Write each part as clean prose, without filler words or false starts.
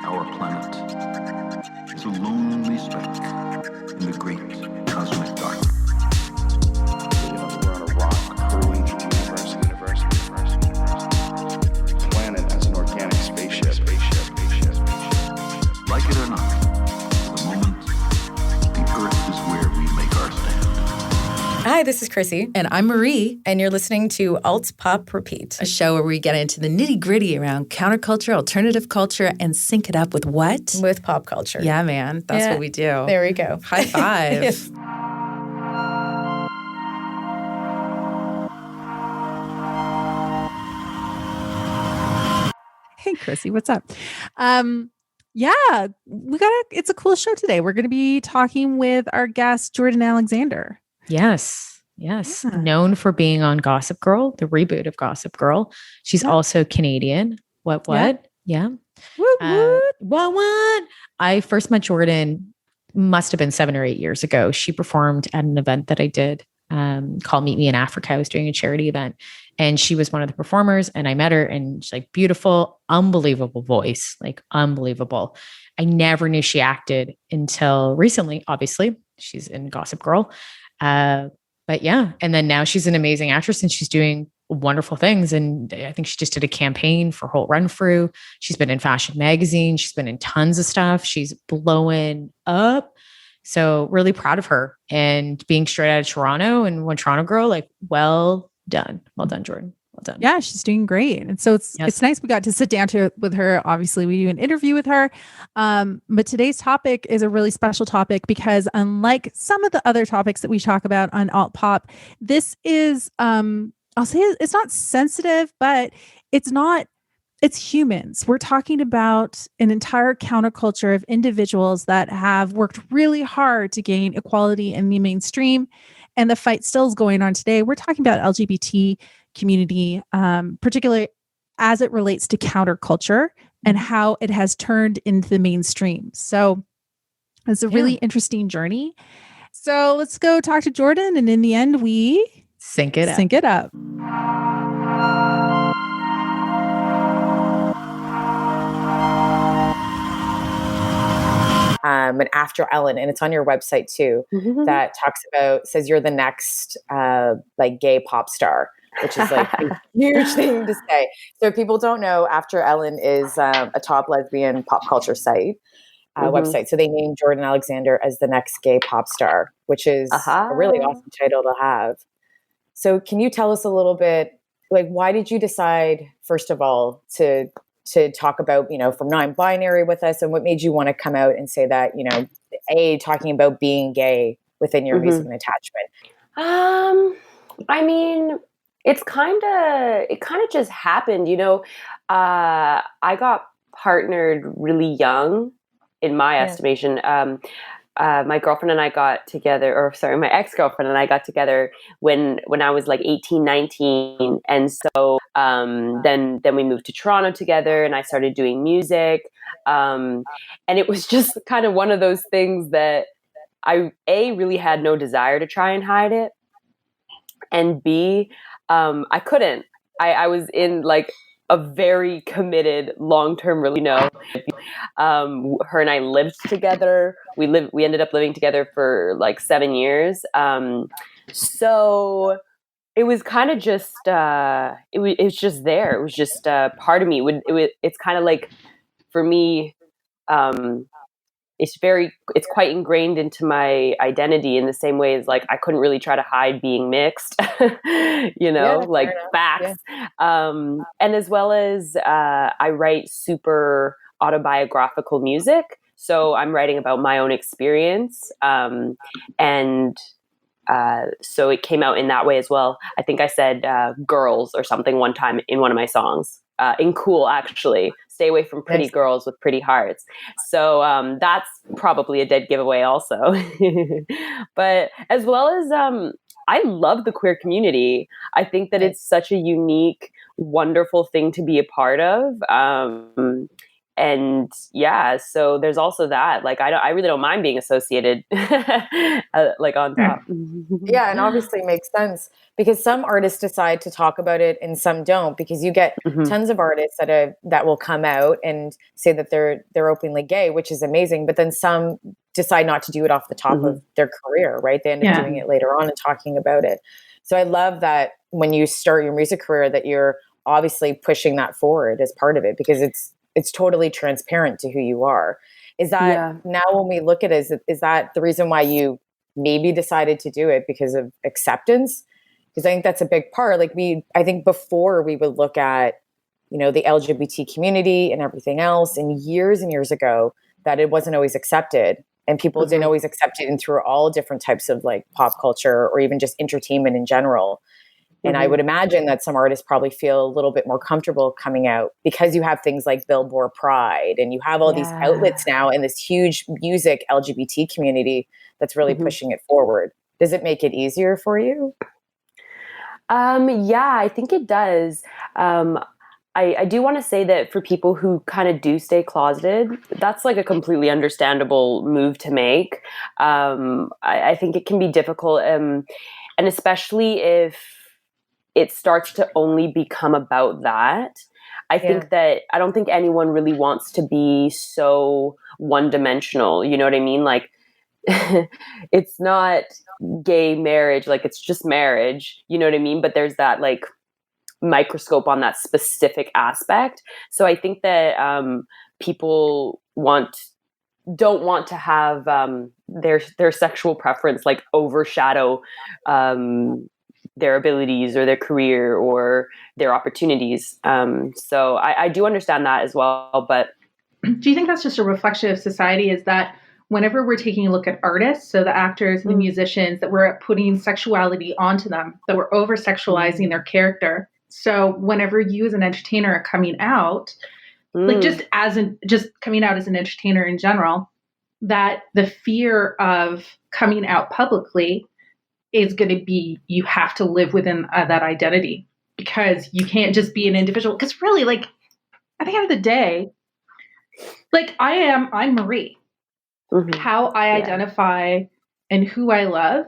Our planet is a lonely speck in the great cosmic darkness. We're on a rock crewing through the universe. Planet as an organic spaceship. Like it or not, for the moment, the Earth is where we make our stand. Hi, this is Chrissy. And I'm Marie. And you're listening to Alt.Pop.Repeat, A show where we get into the nitty-gritty around counterculture, alternative culture, and sync it up with what? with pop culture. Yeah, man. That's what we do. There we go. High five. Yes. Hey, Chrissy, what's up? It's a cool show today. We're going to be talking with our guest, Jordan Alexander. Yes. Yeah. Known for being on Gossip Girl, the reboot of Gossip Girl. She's also Canadian. What? Yeah. What? I first met Jordan, must have been 7 or 8 years ago. She performed at an event that I did called Meet Me in Africa. I was doing a charity event and she was one of the performers and I met her and she's like beautiful, unbelievable voice, like unbelievable. I never knew she acted until recently. Obviously, she's in Gossip Girl. But yeah, and then now she's an amazing actress and she's doing wonderful things. And I think she just did a campaign for Holt Renfrew. She's been in fashion magazine. She's been in tons of stuff. She's blowing up. So really proud of her and being straight out of Toronto and one Toronto girl, like, well done. Well done, Jordan. Well done. Yeah, she's doing great. And so it's nice we got to sit down with her. Obviously, we do an interview with her. But today's topic is a really special topic because unlike some of the other topics that we talk about on Alt Pop, this is, I'll say it's not sensitive, but it's humans. We're talking about an entire counterculture of individuals that have worked really hard to gain equality in the mainstream. And the fight still is going on today. We're talking about LGBT community, particularly as it relates to counterculture and how it has turned into the mainstream. So it's a really interesting journey. So let's go talk to Jordan. And in the end, we sync it up. And After Ellen, and it's on your website too, that says you're the next like gay pop star, which is like a huge thing to say. So if people don't know, After Ellen is a top lesbian pop culture site, website. So they named Jordan Alexander as the next gay pop star, which is a really awesome title to have. So can you tell us a little bit, like, why did you decide, first of all, to talk about, from non-binary with us, and what made you want to come out and say that, talking about being gay within your music and attachment? I mean, it kind of just happened, I got partnered really young in my estimation. My girlfriend and I got together, my ex-girlfriend and I got together when I was like 18, 19. And so then we moved to Toronto together and I started doing music. And it was just kind of one of those things that I, A, really had no desire to try and hide it. And B, I couldn't. I was in like a very committed long-term relationship. Her and I lived together. We ended up living together for like 7 years. So it was kind of just it was just there. It was just part of me. It's kind of like, for me, it's quite ingrained into my identity in the same way as like I couldn't really try to hide being mixed, like facts. Yeah. And as well as I write super autobiographical music. So I'm writing about my own experience. So it came out in that way as well. I think I said girls or something one time in one of my songs. In Cool, actually. Stay away from pretty girls with pretty hearts. So that's probably a dead giveaway also. But as well as I love the queer community. I think that it's such a unique, wonderful thing to be a part of. and yeah, so there's also that. Like, I really don't mind being associated, like on top. Yeah, and obviously it makes sense because some artists decide to talk about it and some don't, because you get tons of artists that will come out and say that they're openly gay, which is amazing, but then some decide not to do it off the top of their career, right? They end up doing it later on and talking about it. So I love that when you start your music career that you're obviously pushing that forward as part of it, because it's totally transparent to who you are. Is that now when we look at it, is that the reason why you maybe decided to do it, because of acceptance? Because I think that's a big part. Like I think before we would look at, the LGBT community and everything else, and years ago, that it wasn't always accepted, and people didn't always accept it, and through all different types of like pop culture or even just entertainment in general. And I would imagine that some artists probably feel a little bit more comfortable coming out because you have things like Billboard Pride, and you have all these outlets now and this huge music LGBT community that's really pushing it forward. Does it make it easier for you? Yeah, I think it does. I do want to say that for people who kind of do stay closeted, that's like a completely understandable move to make. I think it can be difficult, and especially if it starts to only become about that. I think that I don't think anyone really wants to be so one-dimensional. You know what I mean? Like, it's not gay marriage, like it's just marriage. You know what I mean? But there's that like microscope on that specific aspect. So I think that people don't want to have their sexual preference like overshadow their abilities or their career or their opportunities. So I do understand that as well. But do you think that's just a reflection of society? Is that whenever we're taking a look at artists, so the actors and the musicians, that we're putting sexuality onto them, that we're over sexualizing their character? So whenever you as an entertainer are coming out, like just coming out as an entertainer in general, that the fear of coming out publicly is going to be, you have to live within that identity, because you can't just be an individual. Because really, like, at the end of the day, like I'm Marie. How I identify and who I love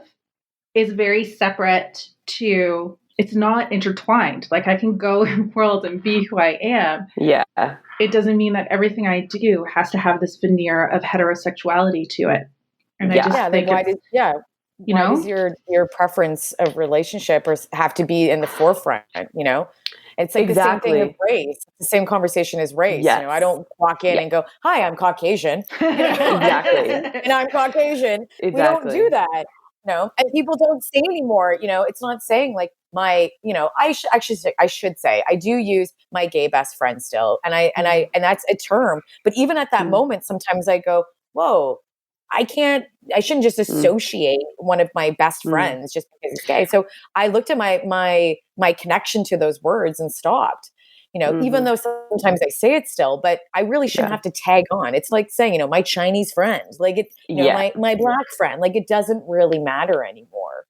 is very separate to, it's not intertwined. Like, I can go in the world and be who I am. Yeah. It doesn't mean that everything I do has to have this veneer of heterosexuality to it. And I just think why does your preference of relationship have to be in the forefront? It's like the same thing with race. It's the same conversation as race. Yes. I don't walk in and go, "Hi, I'm Caucasian." Exactly. And I'm Caucasian. Exactly. We don't do that. And people don't say anymore. It's not saying like my. I should say I do use my gay best friend still, and that's a term. But even at that moment, sometimes I go, "Whoa." I shouldn't just associate one of my best friends just because it's gay. So I looked at my connection to those words and stopped, even though sometimes I say it still, but I really shouldn't have to tag on. It's like saying, my Chinese friend, like my black friend, like it doesn't really matter anymore.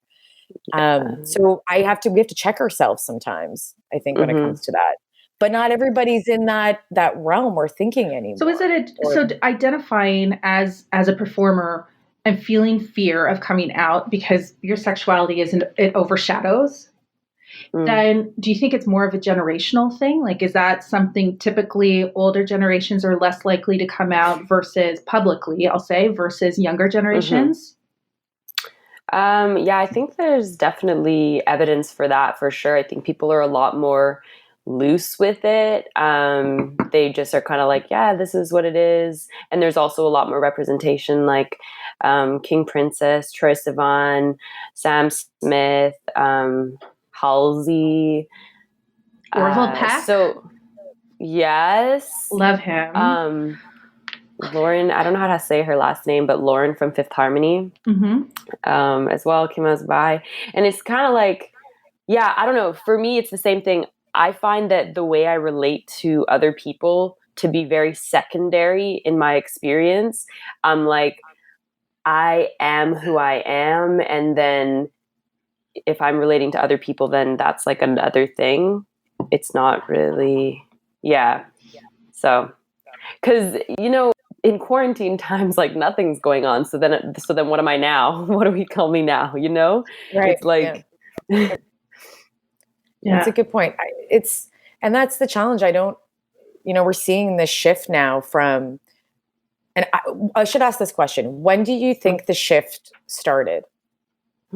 So we have to check ourselves sometimes, I think, when it comes to that. But not everybody's in that realm or thinking anymore. So is it identifying as a performer and feeling fear of coming out because your sexuality it overshadows? Then do you think it's more of a generational thing? Like, is that something typically older generations are less likely to come out versus publicly, I'll say, versus younger generations? Yeah, I think there's definitely evidence for that, for sure. I think people are a lot more loose with it. They just are kind of like, yeah, this is what it is. And there's also a lot more representation, like King Princess, Troye Sivan, Sam Smith, Halsey, Orville Peck. So yes, love him. Lauren, I don't know how to say her last name, but Lauren from Fifth Harmony, as well, came as by. And it's kind of like, yeah, I don't know. For me, it's the same thing. I find that the way I relate to other people to be very secondary in my experience. I'm like, I am who I am. And then if I'm relating to other people, then that's like another thing. It's not really, yeah. So because in quarantine times, like nothing's going on. So then what am I now? What do we call me now? Right. It's like, Yeah. That's a good point. And that's the challenge. We're seeing this shift now from, and I should ask this question. When do you think the shift started?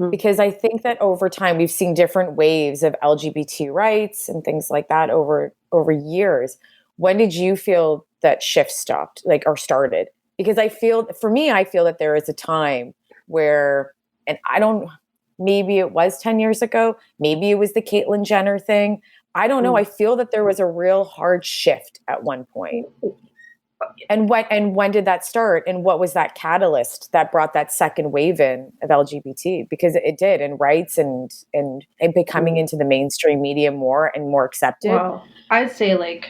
Because I think that over time we've seen different waves of LGBT rights and things like that over years. When did you feel that shift stopped, or started? Because I feel that there is a time where, and maybe it was 10 years ago, maybe it was the Caitlyn Jenner thing. I don't know. I feel that there was a real hard shift at one point. And when did that start? And what was that catalyst that brought that second wave in of LGBT? Because it did, and rights and becoming into the mainstream media more and more accepted. Well, I'd say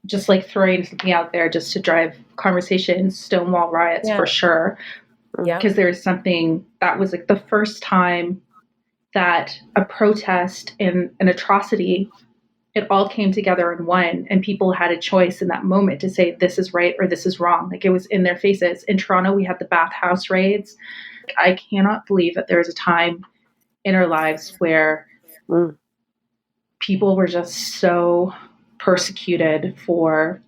just throwing something out there just to drive conversation, Stonewall riots for sure. Yeah. Because there's something that was the first time that a protest and an atrocity, it all came together in one, and people had a choice in that moment to say this is right or this is wrong. It was in their faces. In Toronto, we had the bathhouse raids. I cannot believe that there was a time in our lives where people were just so persecuted for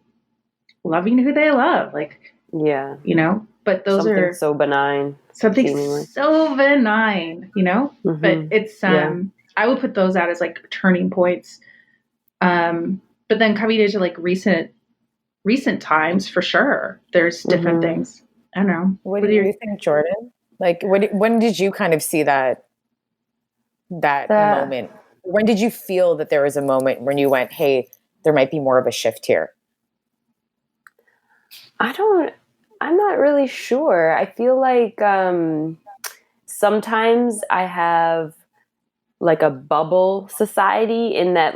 loving who they love. yeah, but those something are so benign. something seemingly. so benign, but it's, I would put those out as turning points. But then coming into recent times, for sure, there's different things. I don't know. What do you think, Jordan? When did you kind of see that moment? When did you feel that there was a moment when you went, hey, there might be more of a shift here? I'm not really sure. I feel like sometimes I have a bubble society in that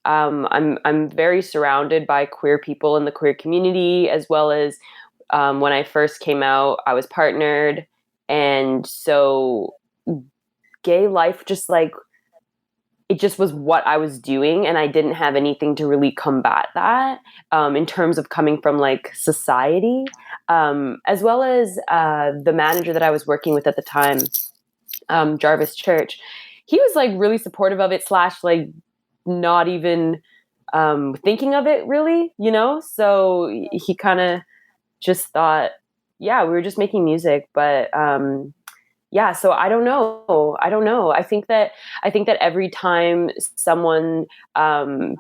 I'm very surrounded by queer people in the queer community, as well as when I first came out, I was partnered. And so gay life it just was what I was doing, and I didn't have anything to really combat that in terms of coming from society, as well as the manager that I was working with at the time, Jarvis Church. He was really supportive of it / not even thinking of it really, so he kind of just thought, yeah, we were just making music. But so I don't know. I think that every time someone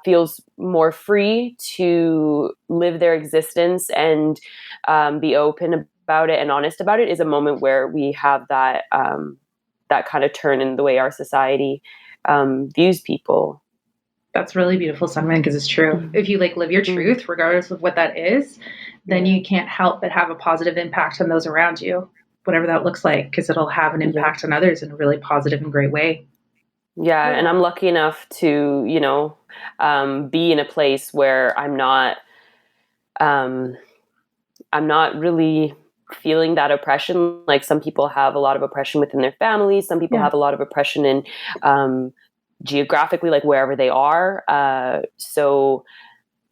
feels more free to live their existence and be open about it and honest about it is a moment where we have that kind of turn in the way our society views people. That's really beautiful, Simon, because it's true. If you live your truth, regardless of what that is, then you can't help but have a positive impact on those around you, whatever that looks like, because it'll have an impact on others in a really positive and great way. Yeah, and I'm lucky enough to, be in a place where I'm not really feeling that oppression. Some people have a lot of oppression within their families. Some people have a lot of oppression in geographically, wherever they are. So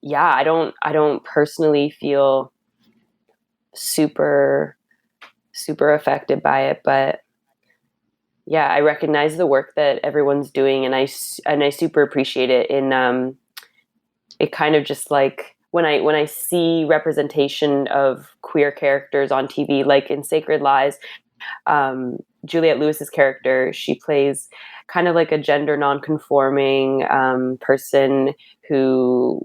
yeah, I don't personally feel super affected by it, but yeah, I recognize the work that everyone's doing, and I super appreciate it. In it kind of just when I see representation of queer characters on TV, in Sacred Lies, Juliette Lewis's character, she plays kind of a gender non-conforming person whose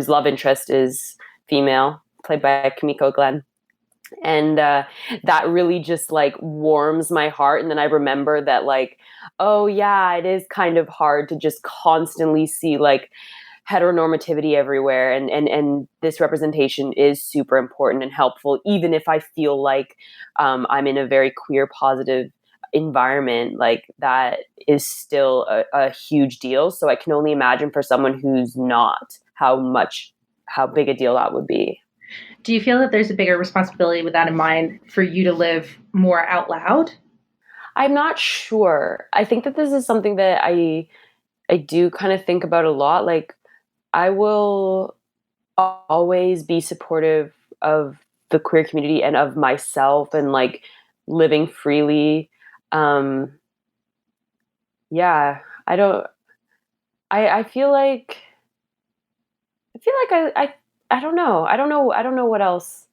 love interest is female, played by Kimiko Glenn. And that really just warms my heart. And then I remember that oh yeah, it is kind of hard to just constantly see heteronormativity everywhere, and this representation is super important and helpful, even if I feel I'm in a very queer positive environment. That is still a huge deal. So I can only imagine for someone who's not, how big a deal that would be. Do you feel that there's a bigger responsibility with that in mind for you to live more out loud? I'm not sure. I think that this is something that I do kind of think about a lot. I will always be supportive of the queer community and of myself and like living freely. Yeah, I don't, I feel like, I don't know. I don't know what else.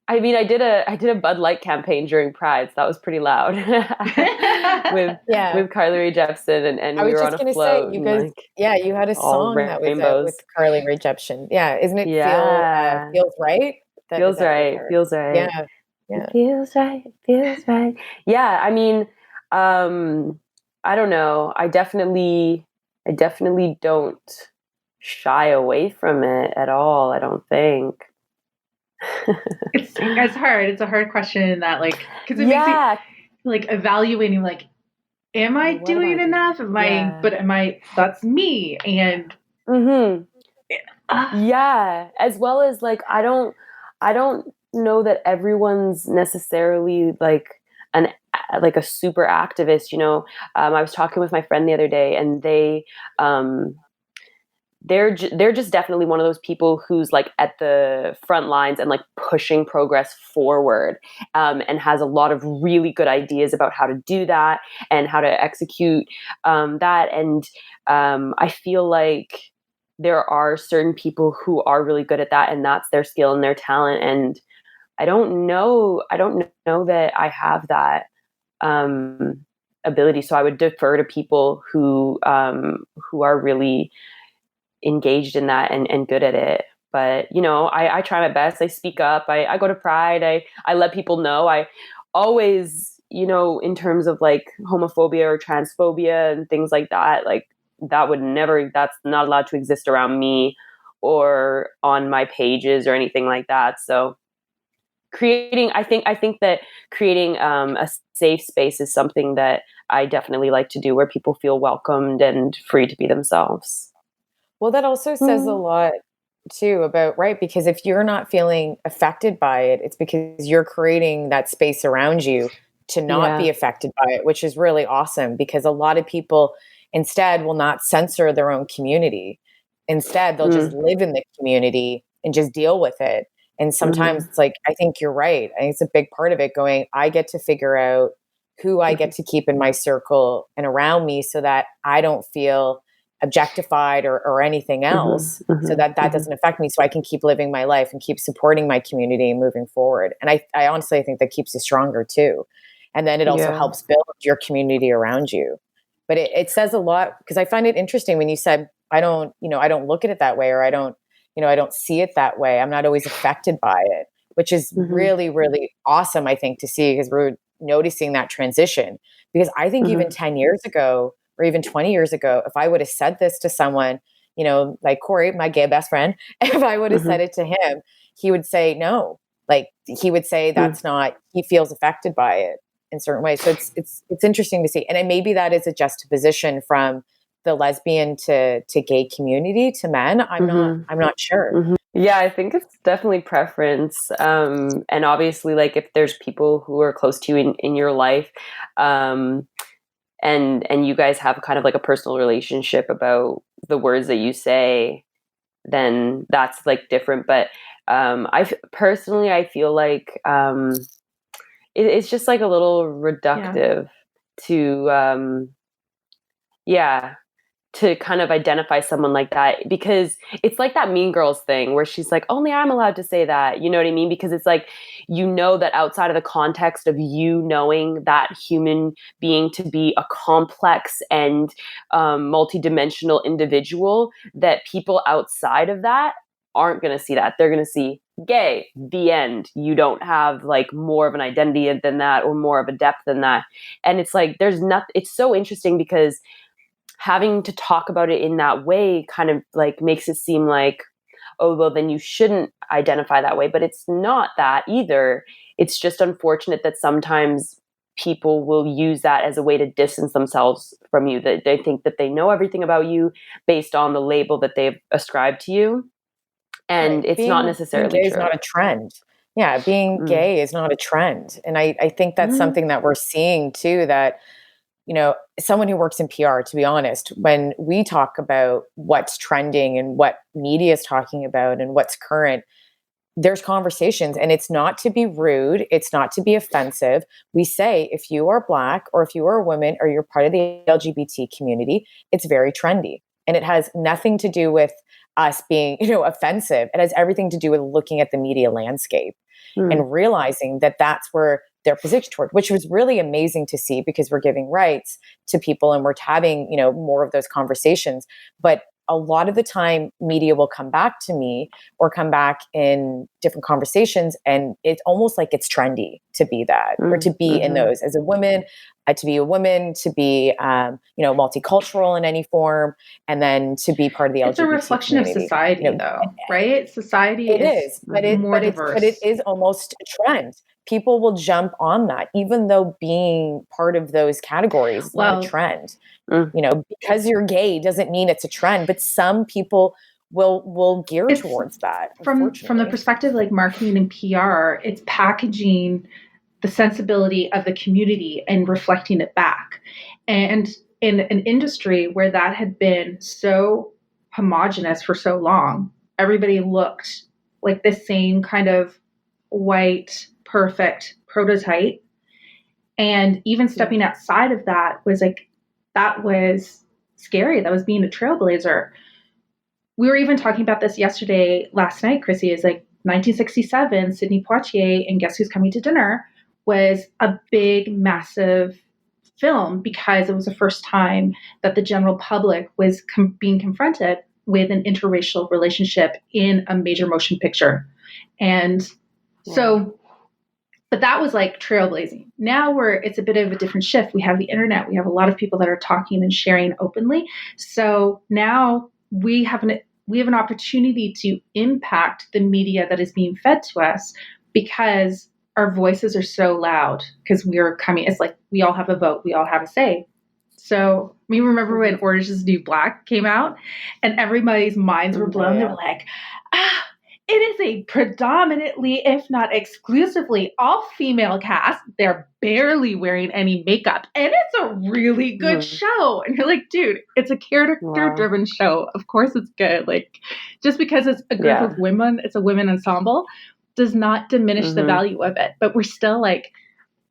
I mean, I did a Bud Light campaign during Pride, so that was pretty loud with Yeah. with Carly Rae Jepsen, and I we was were on just a gonna say, float you and guys, like yeah, you had a all song that was out with rainbows. Carly Rae Jepsen. Yeah, isn't it Yeah, Feels Right? That is feels that with right. her? Feels right. Yeah, It yeah. feels right. It feels right. Yeah, I mean, I don't know. I definitely don't shy away from it at all. I don't think. It's hard. It's a hard question in that, like, because it makes it Yeah. like evaluating, like, am I What am I doing doing? enough? Yeah. Am I, that's me. And Mm-hmm. uh, Yeah. As well as like I don't know that everyone's necessarily like a super activist, you know. I was talking with my friend the other day and um they're just definitely one of those people who's like at the front lines and like pushing progress forward, and has a lot of really good ideas about how to do that and how to execute that. And I feel like there are certain people who are really good at that, and that's their skill and their talent. And I don't know that I have that ability. So I would defer to people who are really engaged in that and good at it. But you know, I try my best. I speak up. I go to Pride. I let people know. I always, you know, in terms of like homophobia or transphobia and things like that, like that would never. That's not allowed to exist around me or on my pages or anything like that. So I think that creating a safe space is something that I definitely like to do, where people feel welcomed and free to be themselves. Well, that also says a Mm. lot too about, right? Because if you're not feeling affected by it, it's because you're creating that space around you to not be Yeah. affected by it, which is really awesome because a lot of people instead will not censor their own community. Instead, they'll just Mm. live in the community and just deal with it. And sometimes Mhm. it's like, I think you're right. I think it's a big part of it going, I get to figure out who I get Mhm. to keep in my circle and around me so that I don't feel objectified or anything Mhm. else, so Mhm. that Mhm. doesn't affect me, so I can keep living my life and keep supporting my community and moving forward. And I honestly think that keeps you stronger too. And then it also Yeah. helps build your community around you. But it says a lot because I find it interesting when you said, I don't look at it that way, or I don't see it that way. I'm not always affected by it, which is Mhm. really, really awesome, I think, to see because we're noticing that transition. Because I think even Mhm. 10 years ago, or even 20 years ago, if I would have said this to someone, like Corey, my gay best friend, if I would have said Mhm. it to him, he would say no. Like he would say Mm. that's not, he feels affected by it in certain ways. So it's interesting to see. And then maybe that is a juxtaposition from the lesbian to gay community to men. Mhm. I'm not sure. Mhm. Yeah, I think it's definitely preference. And obviously, like if there's people who are close to you in your life, um, and you guys have kind of like a personal relationship about the words that you say, then that's like different. But personally, I feel like it's just like a little yeah. reductive to yeah, to kind of identify someone like that, because it's like that Mean Girls thing where she's like, only I'm allowed to say that. You know what I mean? Because it's like, you know, that outside of the context of you knowing that human being to be a complex and multidimensional individual, that people outside of that aren't going to see that. They're going to see gay, the end. You don't have like more of an identity than that or more of a depth than that. And it's like, there's not, it's so interesting because having to talk about it in that way kind of like makes it seem like, oh, well, then you shouldn't identify that way. But it's not that either. It's just unfortunate that sometimes people will use that as a way to distance themselves from you, that they think that they know everything about you based on the label that they've ascribed to you. And Right. it's not Being necessarily gay is true. not a trend. Yeah, being Mm. gay is not a trend. And I think that's Mhm. something that we're seeing too, that someone who works in PR, to be honest, when we talk about what's trending and what media is talking about and what's current, there's conversations, and it's not to be rude. It's not to be offensive. We say, if you are Black or if you are a woman or you're part of the LGBT community, it's very trendy. And it has nothing to do with us being, offensive. It has everything to do with looking at the media landscape and realizing that that's where they're positioned toward, which was really amazing to see, because we're giving rights to people and we're having, more of those conversations. But a lot of the time media will come back to me or come back in different conversations, and it's almost like it's trendy to be that, or to be in those as a woman, to be a woman, to be, multicultural in any form, and then to be part of the LGBT It's a reflection community. of society, though, right? Society It is, but it is almost a trend. People will jump on that, even though being part of those categories is not a trend. Because you're gay doesn't mean it's a trend, but some people will gear towards that. From the perspective like marketing and PR, it's packaging the sensibility of the community and reflecting it back. And in an industry where that had been so homogenous for so long, everybody looked like the same kind of white, perfect prototype. And even stepping outside of that was scary. That was being a trailblazer. We were even talking about this last night, Chrissy, is like 1967, Sidney Poitier and Guess Who's Coming to Dinner was a big, massive film because it was the first time that the general public was being confronted with an interracial relationship in a major motion picture. And so, but that was like trailblazing. Now it's a bit of a different shift. We have the internet. We have a lot of people that are talking and sharing openly. So now we have an opportunity to impact the media that is being fed to us, because our voices are so loud, because it's like we all have a vote. We all have a say. So we remember when Orange is the New Black came out and everybody's minds were blown. They were like, it is a predominantly, if not exclusively, all-female cast. They're barely wearing any makeup. And it's a really good show. And you're like, dude, it's a character-driven show. Of course it's good. Like, just because it's a group of women, it's a women ensemble, does not diminish the value of it. But we're still like,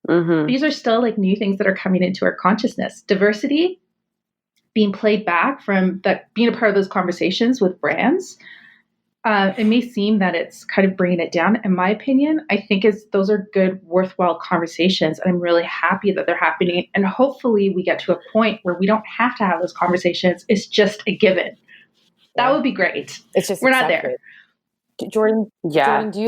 these are still like new things that are coming into our consciousness. Diversity being played back from that, being a part of those conversations with brands. It may seem that it's kind of bringing it down. In my opinion, I think those are good, worthwhile conversations. And I'm really happy that they're happening. And hopefully we get to a point where we don't have to have those conversations. It's just a given. That would be great. It's just we're not there. Jordan, Jordan, do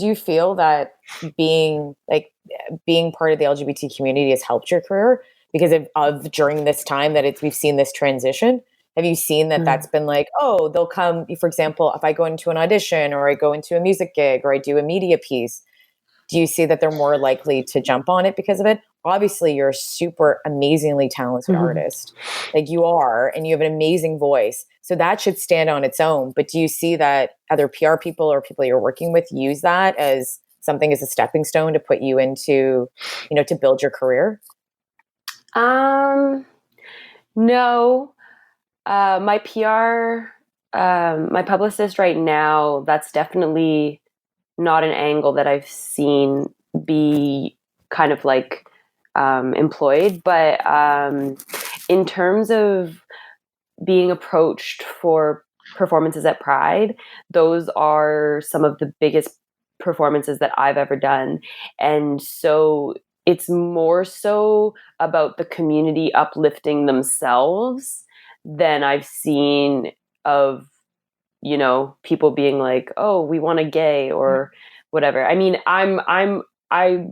you feel that being part of the LGBT community has helped your career because of during this time that we've seen this transition? Have you seen that that's been like, oh, they'll come, for example, if I go into an audition or I go into a music gig or I do a media piece, do you see that they're more likely to jump on it because of it? Obviously, you're a super amazingly talented artist. Like you are, and you have an amazing voice. So that should stand on its own. But do you see that other PR people or people you're working with use that as something as a stepping stone to put you into, to build your career? No. My PR, my publicist right now, that's definitely not an angle that I've seen be kind of like employed. But in terms of being approached for performances at Pride, those are some of the biggest performances that I've ever done. And so it's more so about the community uplifting themselves than I've seen of, people being like, oh, we want a gay or whatever. I mean, I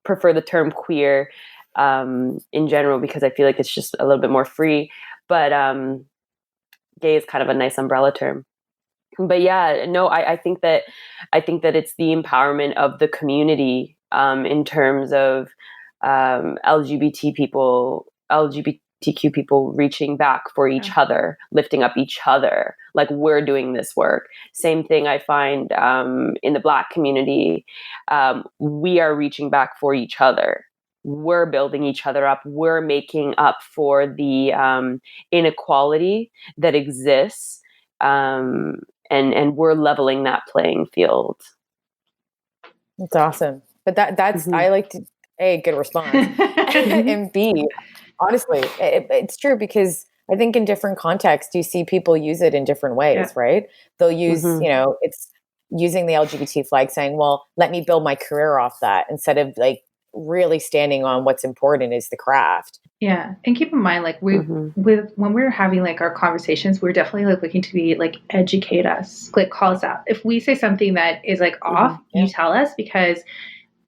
prefer the term queer in general because I feel like it's just a little bit more free, but gay is kind of a nice umbrella term. But yeah, no, I think that it's the empowerment of the community in terms of LGBTQ people reaching back for each other, lifting up each other, like we're doing this work. Same thing I find in the Black community. We are reaching back for each other. we're building each other up. We're making up for the inequality that exists, and we're leveling that playing field. That's awesome. But that's I like to A, good response, and B, honestly, it's true, because I think in different contexts you see people use it in different ways, right? They'll use, it's using the LGBT flag, saying, well, let me build my career off that, instead of like really standing on what's important is the craft. Yeah. And keep in mind, like when we're having like our conversations, we're definitely like looking to be like, educate us, like call us out. If we say something that is like off, you tell us, because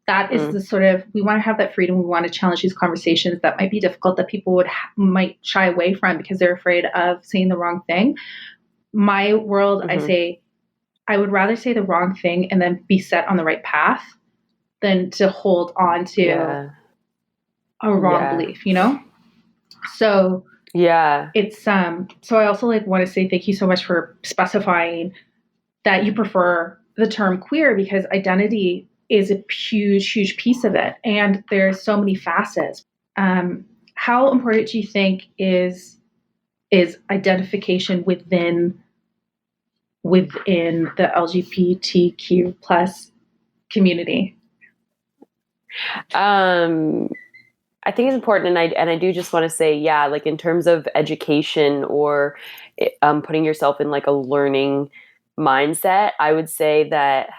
that is the sort of, we want to have that freedom. We want to challenge these conversations that might be difficult, that people might shy away from because they're afraid of saying the wrong thing. My world, I say, I would rather say the wrong thing and then be set on the right path than to hold on to a wrong belief, So it's so I also like want to say thank you so much for specifying that you prefer the term queer, because identity is a huge piece of it, and there's so many facets. How important do you think is identification within the LGBTQ plus community? I think it's important, and I do just want to say, like in terms of education or putting yourself in like a learning mindset, I would say that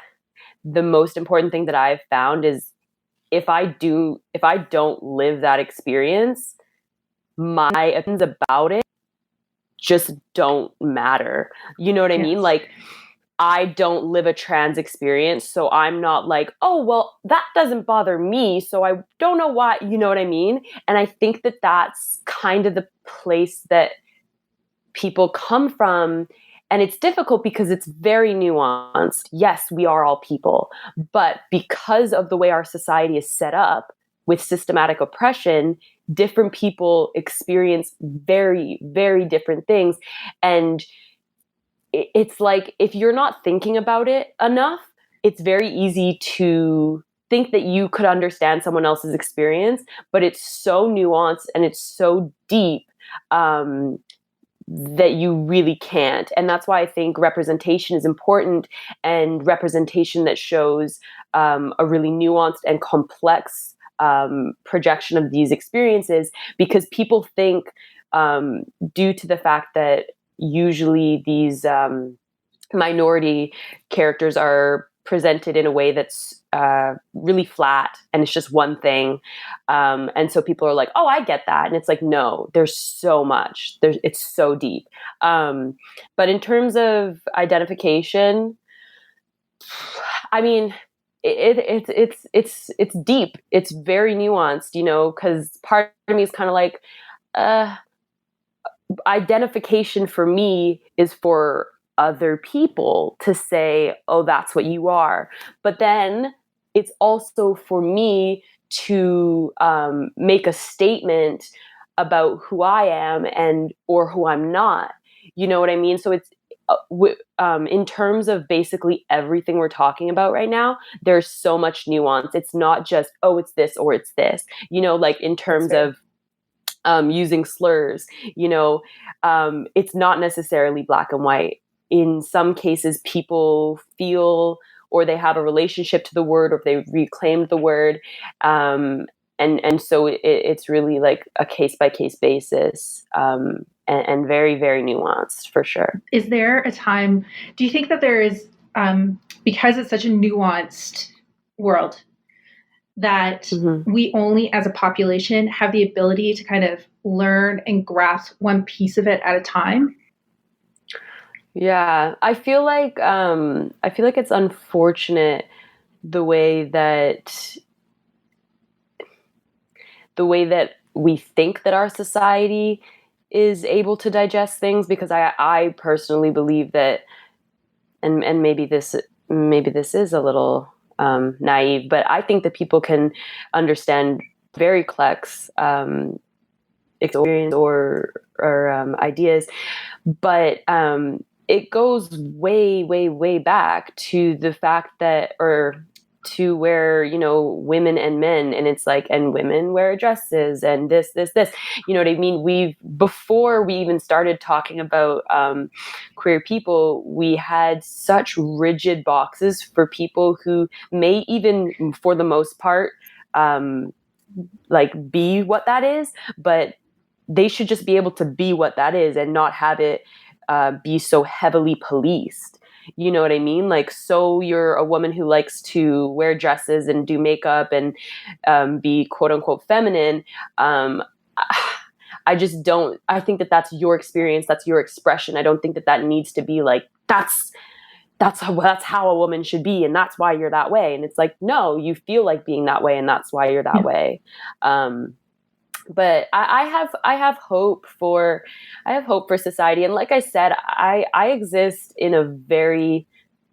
the most important thing that I've found is if I don't live that experience, my opinions about it just don't matter. You know what I mean? Like, I don't live a trans experience, so I'm not like, oh, well, that doesn't bother me, so I don't know why, you know what I mean? And I think that that's kind of the place that people come from, and it's difficult because it's very nuanced. Yes, we are all people, but because of the way our society is set up with systematic oppression, different people experience very, very different things. And it's like, if you're not thinking about it enough, it's very easy to think that you could understand someone else's experience, but it's so nuanced and it's so deep that you really can't. And that's why I think representation is important, and representation that shows a really nuanced and complex projection of these experiences, because people think, due to the fact that usually these minority characters are presented in a way that's really flat, and it's just one thing. And so people are like, oh, I get that. And it's like, no, there's so much. It's so deep. But in terms of identification, I mean, it's deep. It's very nuanced, because part of me is kind of like, identification for me is for other people to say, oh, that's what you are. But then it's also for me to make a statement about who I am or who I'm not. You know what I mean? So it's in terms of basically everything we're talking about right now, there's so much nuance. It's not just, oh, it's this or it's this. Like in terms of using slurs, it's not necessarily black and white. In some cases, people feel, or they have a relationship to the word, or if they reclaimed the word. And so it's really like a case by case basis, and very, very nuanced, for sure. Is there a time, do you think that there is, because it's such a nuanced world, that we only as a population have the ability to kind of learn and grasp one piece of it at a time? Yeah, I feel like it's unfortunate the way that we think that our society is able to digest things, because I personally believe that, and maybe this is a little naive, but I think that people can understand very complex experience or ideas, but it goes way, way, way back to the fact that, or to where, you know, women and men, and it's like, and women wear dresses and this, you know what I mean? Before we even started talking about queer people, we had such rigid boxes for people who may even, for the most part, like be what that is, but they should just be able to be what that is and not have it be so heavily policed. You know what I mean? Like, so you're a woman who likes to wear dresses and do makeup and be quote unquote feminine. I just don't, I think that that's your experience. That's your expression. I don't think that that needs to be like, that's how a woman should be. And that's why you're that way. And it's like, no, you feel like being that way. And that's why you're that way. But I have hope for society. And like I said, I exist in a very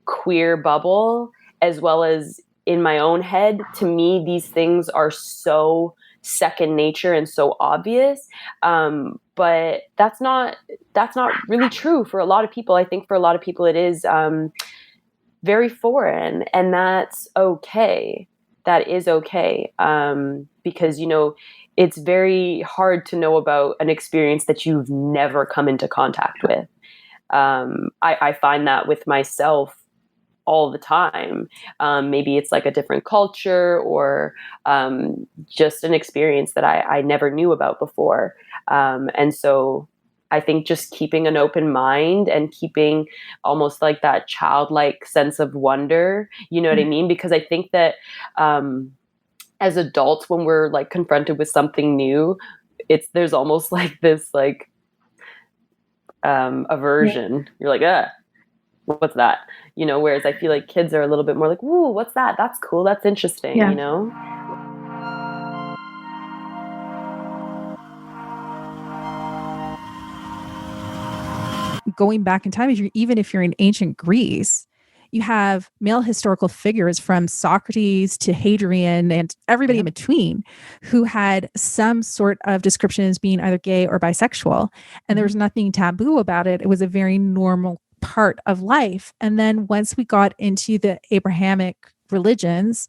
queer bubble, as well as in my own head. To me, these things are so second nature and so obvious. But that's not really true for a lot of people. I think for a lot of people it is very foreign, and that's okay. That is okay. Because, you know, it's very hard to know about an experience that you've never come into contact with. I find that with myself all the time. Maybe it's like a different culture or just an experience that I never knew about before. And so I think just keeping an open mind and keeping almost like that childlike sense of wonder, you know what I mean? Because I think that as adults, when we're like confronted with something new, there's almost like this like aversion. You're like, what's that? You know, whereas I feel like kids are a little bit more like, "Ooh, what's that? That's cool. That's interesting." Yeah. You know? Going back in time, even if you're in ancient Greece, you have male historical figures from Socrates to Hadrian and everybody in between who had some sort of description as being either gay or bisexual. And there was nothing taboo about it. It was a very normal part of life. And then once we got into the Abrahamic religions,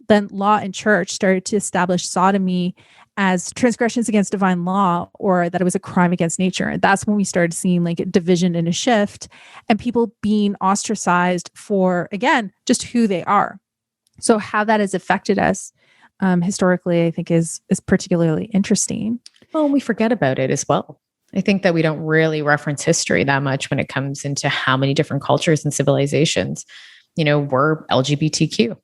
then law and church started to establish sodomy as transgressions against divine law, or that it was a crime against nature. And that's when we started seeing like a division and a shift, and people being ostracized for, again, just who they are. So how that has affected us historically, I think is particularly interesting. Well, we forget about it as well. I think that we don't really reference history that much when it comes into how many different cultures and civilizations, you know, were LGBTQ.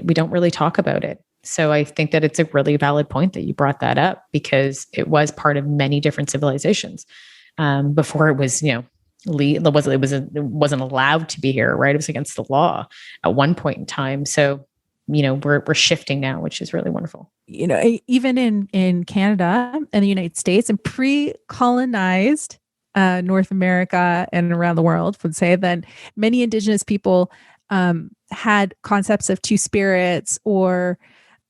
We don't really talk about it. So I think that it's a really valid point that you brought that up, because it was part of many different civilizations before it was, you know, it wasn't allowed to be here, right? It was against the law at one point in time. So, you know, we're shifting now, which is really wonderful. You know, even in Canada and the United States and pre-colonized North America and around the world, would say that many Indigenous people had concepts of two spirits, or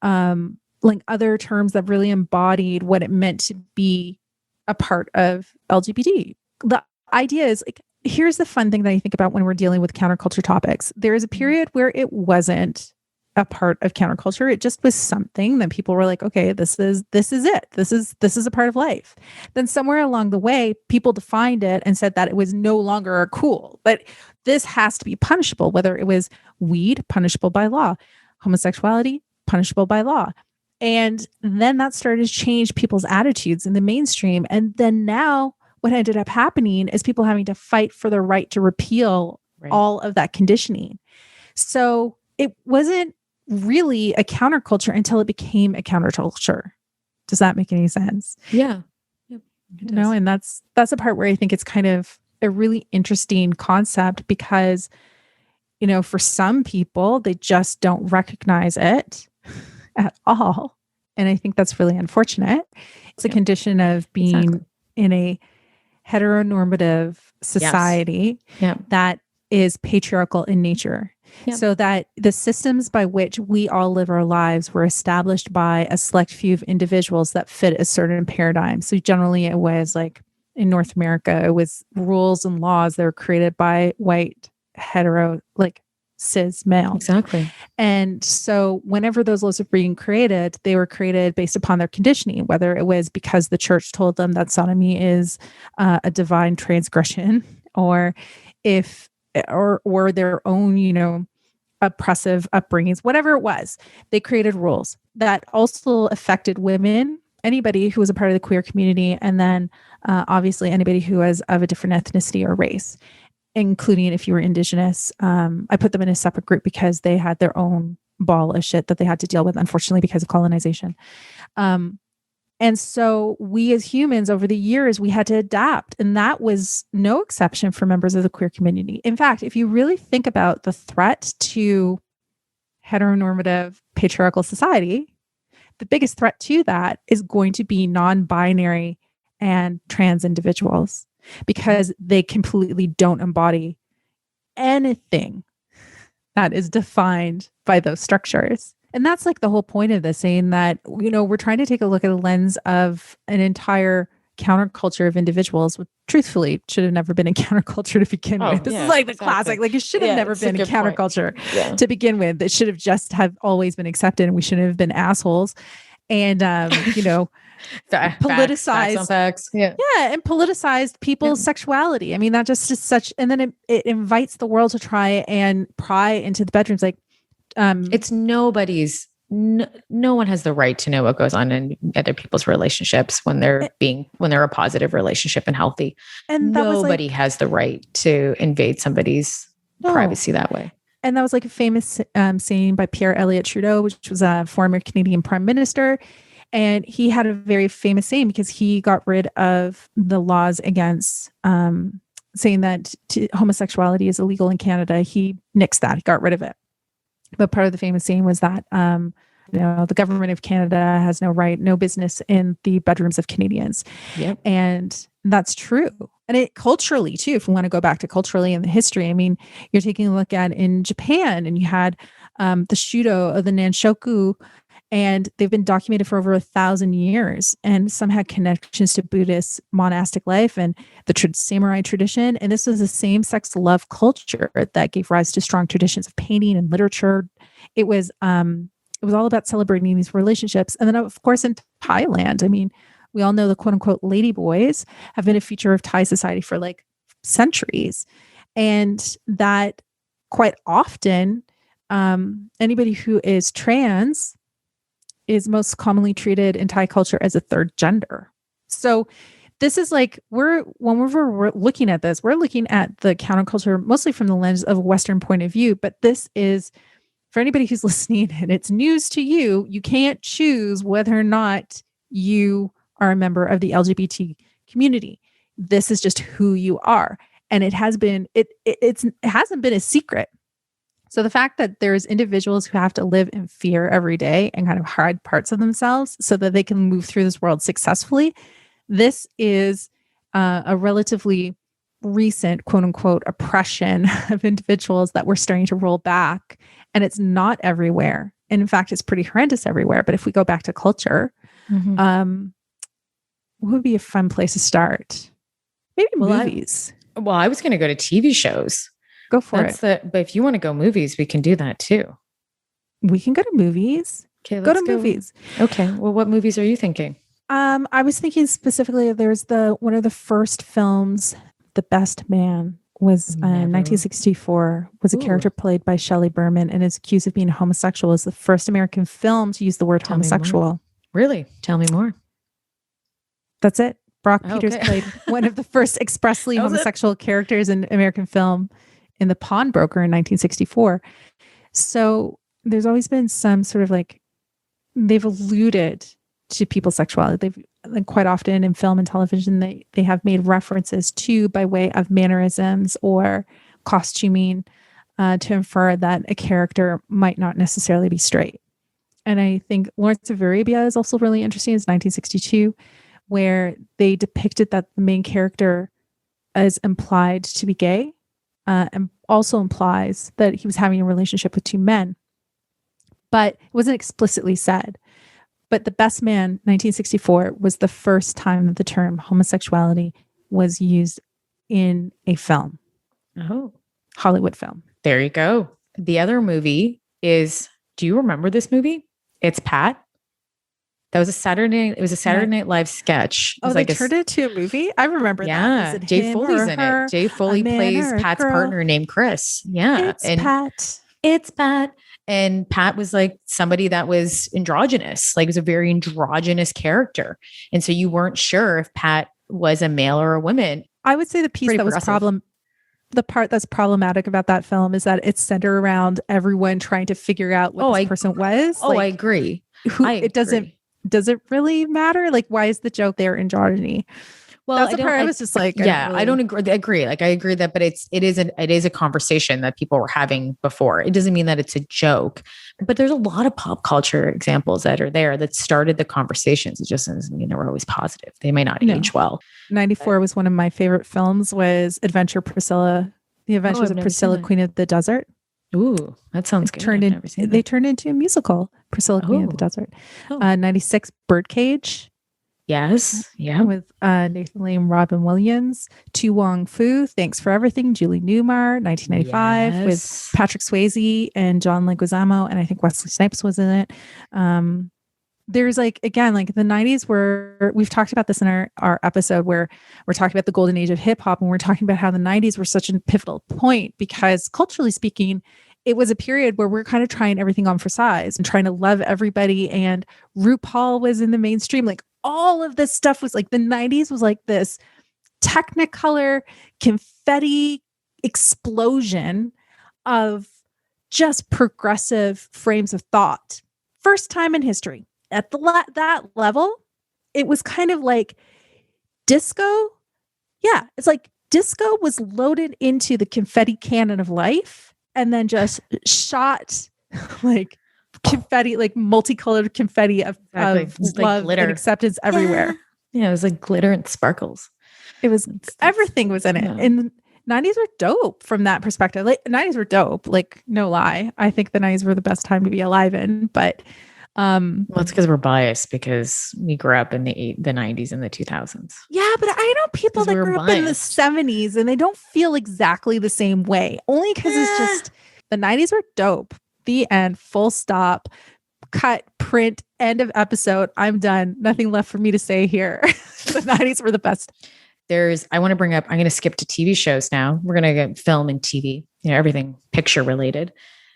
like other terms that really embodied what it meant to be a part of LGBT. The idea is like, here's the fun thing that I think about when we're dealing with counterculture topics. There is a period where it wasn't a part of counterculture. It just was something that people were like, okay, this is it. This is a part of life. Then somewhere along the way, people defined it and said that it was no longer cool, but this has to be punishable, whether it was weed, punishable by law, homosexuality, punishable by law. And then that started to change people's attitudes in the mainstream. And then now what ended up happening is people having to fight for the right to repeal all of that conditioning. So it wasn't really a counterculture until it became a counterculture. Does that make any sense? Yeah. You know, and that's a part where I think it's kind of a really interesting concept, because, you know, for some people, they just don't recognize it at all. And I think that's really unfortunate. It's a condition of being in a heteronormative society that is patriarchal in nature. So that the systems by which we all live our lives were established by a select few of individuals that fit a certain paradigm. So generally it was like in North America, it was rules and laws that were created by white hetero, like cis male. Exactly. And so whenever those laws were being created, they were created based upon their conditioning, whether it was because the church told them that sodomy is a divine transgression, or if or their own, oppressive upbringings, whatever it was, they created rules that also affected women, anybody who was a part of the queer community, and then obviously anybody who was of a different ethnicity or race, including if you were indigenous. I put them in a separate group because they had their own ball of shit that they had to deal with, unfortunately, because of colonization. And so we as humans over the years, we had to adapt. And that was no exception for members of the queer community. In fact, if you really think about the threat to heteronormative patriarchal society, the biggest threat to that is going to be non-binary and trans individuals, because they completely don't embody anything that is defined by those structures. And that's like the whole point of this, saying that, we're trying to take a look at a lens of an entire counterculture of individuals, which truthfully should have never been a counterculture to begin with. This is like the classic, like it should have never been a counterculture to begin with. It should have just have always been accepted, and we shouldn't have been assholes. And, politicized facts. And politicized people's sexuality. I mean, that just is such, and then it invites the world to try and pry into the bedrooms. Like, it's nobody's, no one has the right to know what goes on in other people's relationships when they're a positive relationship and healthy. And nobody has the right to invade somebody's privacy that way. And that was like a famous saying by Pierre Elliott Trudeau, which was a former Canadian prime minister. And he had a very famous saying because he got rid of the laws against saying that homosexuality is illegal in Canada. He nixed that. He got rid of it. But part of the famous saying was that, the government of Canada has no business in the bedrooms of Canadians. Yep. And that's true. And it culturally too, if we want to go back to culturally in the history, I mean, you're taking a look at in Japan, and you had the Shudo of the Nanshoku, and they've been documented for over 1,000 years. And some had connections to Buddhist monastic life and the samurai tradition. And this was a same-sex love culture that gave rise to strong traditions of painting and literature. It was all about celebrating these relationships. And then, of course, in Thailand, I mean, we all know the quote unquote ladyboys have been a feature of Thai society for like centuries. And that quite often, anybody who is trans is most commonly treated in Thai culture as a third gender. So this is like, when we're looking at this, we're looking at the counterculture mostly from the lens of a Western point of view. But this is, for anybody who's listening and it's news to you, you can't choose whether or not you are a member of the LGBT community. This is just who you are. And it hasn't been a secret. So the fact that there's individuals who have to live in fear every day and kind of hide parts of themselves so that they can move through this world successfully, this is a relatively recent, quote unquote, oppression of individuals that we're starting to roll back. And it's not everywhere. And in fact, it's pretty horrendous everywhere. But if we go back to culture, what would be a fun place to start? Maybe movies. I was going to go to TV shows. Go for it. But if you want to go movies, we can do that too. We can go to movies. Okay, let's go to movies. Okay. Well, what movies are you thinking? I was thinking specifically, there's one of the first films, The Best Man, was in 1964, was a character played by Shelley Berman and is accused of being homosexual. It's the first American film to use the word homosexual. Really? Tell me more. That's it. Brock Peters played one of the first expressly homosexual characters in American film in The Pawnbroker in 1964. So there's always been some sort of like, they've alluded to people's sexuality. They've quite often in film and television, they have made references to by way of mannerisms or costuming to infer that a character might not necessarily be straight. And I think Lawrence of Arabia is also really interesting. It's 1962, where they depicted that the main character is implied to be gay, and also implies that he was having a relationship with two men, but it wasn't explicitly said. But The Best Man, 1964, was the first time that the term homosexuality was used in a film. Oh, Hollywood film. There you go. the other movie is, do you remember this movie? It's Pat. That was a Saturday Night Live sketch. Oh, they turned it into a movie? I remember that. Yeah, Jay Foley's in it. Jay Foley plays Pat's partner named Chris. Yeah. It's Pat. And Pat was like somebody that was androgynous, like it was a very androgynous character. And so you weren't sure if Pat was a male or a woman. I would say the piece that was the part that's problematic about that film is that it's centered around everyone trying to figure out what this person was. Oh, I agree. Does it really matter? Like, why is the joke there androgyny? Well, that's the part I was just like, I don't agree. Like, I agree that, but it is a conversation that people were having before. It doesn't mean that it's a joke, but there's a lot of pop culture examples that are there that started the conversations. It just doesn't mean they were always positive. They may not age well. 94 was one of my favorite films. Was The Adventures of Priscilla, Queen of the Desert. Ooh, that sounds good. They turned into a musical, Priscilla, Queen of the Desert. 96, Birdcage. Yes. Yeah. With Nathan Lane, Robin Williams, Tu Wong Fu, Thanks for Everything, Julie Newmar, 1995, with Patrick Swayze and John Leguizamo, and I think Wesley Snipes was in it. There's like, again, like the 90s were, we've talked about this in our episode where we're talking about the golden age of hip hop, and we're talking about how the 90s were such a pivotal point because culturally speaking, it was a period where we're kind of trying everything on for size and trying to love everybody. And RuPaul was in the mainstream. Like all of this stuff was like, the 90s was like this Technicolor confetti explosion of just progressive frames of thought. First time in history. At that level, it was kind of like disco. Yeah, it's like disco was loaded into the confetti cannon of life and then just shot like confetti, like multicolored confetti of love like and acceptance everywhere. Yeah, it was like glitter and sparkles. It was, everything was in it. Yeah. And the 90s were dope from that perspective. Like 90s were dope, like no lie. I think the 90s were the best time to be alive in, but well, it's because we're biased because we grew up in the 90s and the 2000s. Yeah, but I know people that grew up in the 70s and they don't feel exactly the same way. Only because it's just the 90s were dope. The end. Full stop. Cut. Print. End of episode. I'm done. Nothing left for me to say here. The 90s were the best. I want to bring up. I'm going to skip to TV shows now. We're going to get film and TV. Everything picture related.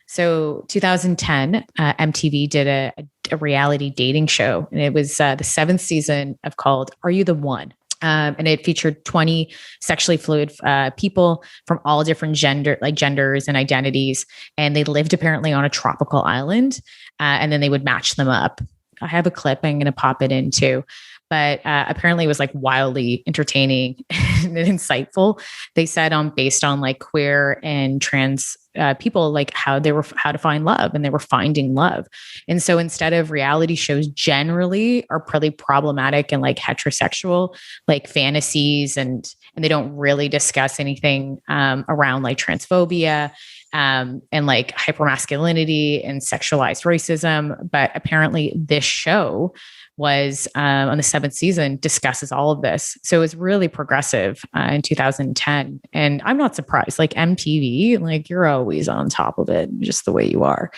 So 2010, MTV did a reality dating show, and it was the 7th season of called Are You the One? And it featured 20 sexually fluid people from all different genders and identities. And they lived apparently on a tropical island, and then they would match them up. I have a clip I'm going to pop it into. But apparently it was like wildly entertaining and insightful. They said based on like queer and trans people, like how to find love, and they were finding love. And so instead of reality shows generally are pretty problematic and like heterosexual, like fantasies, and they don't really discuss anything around like transphobia and like hypermasculinity and sexualized racism. But apparently this show was on the 7th season discusses all of this. So it was really progressive in 2010. And I'm not surprised, like MTV, like you're always on top of it, just the way you are.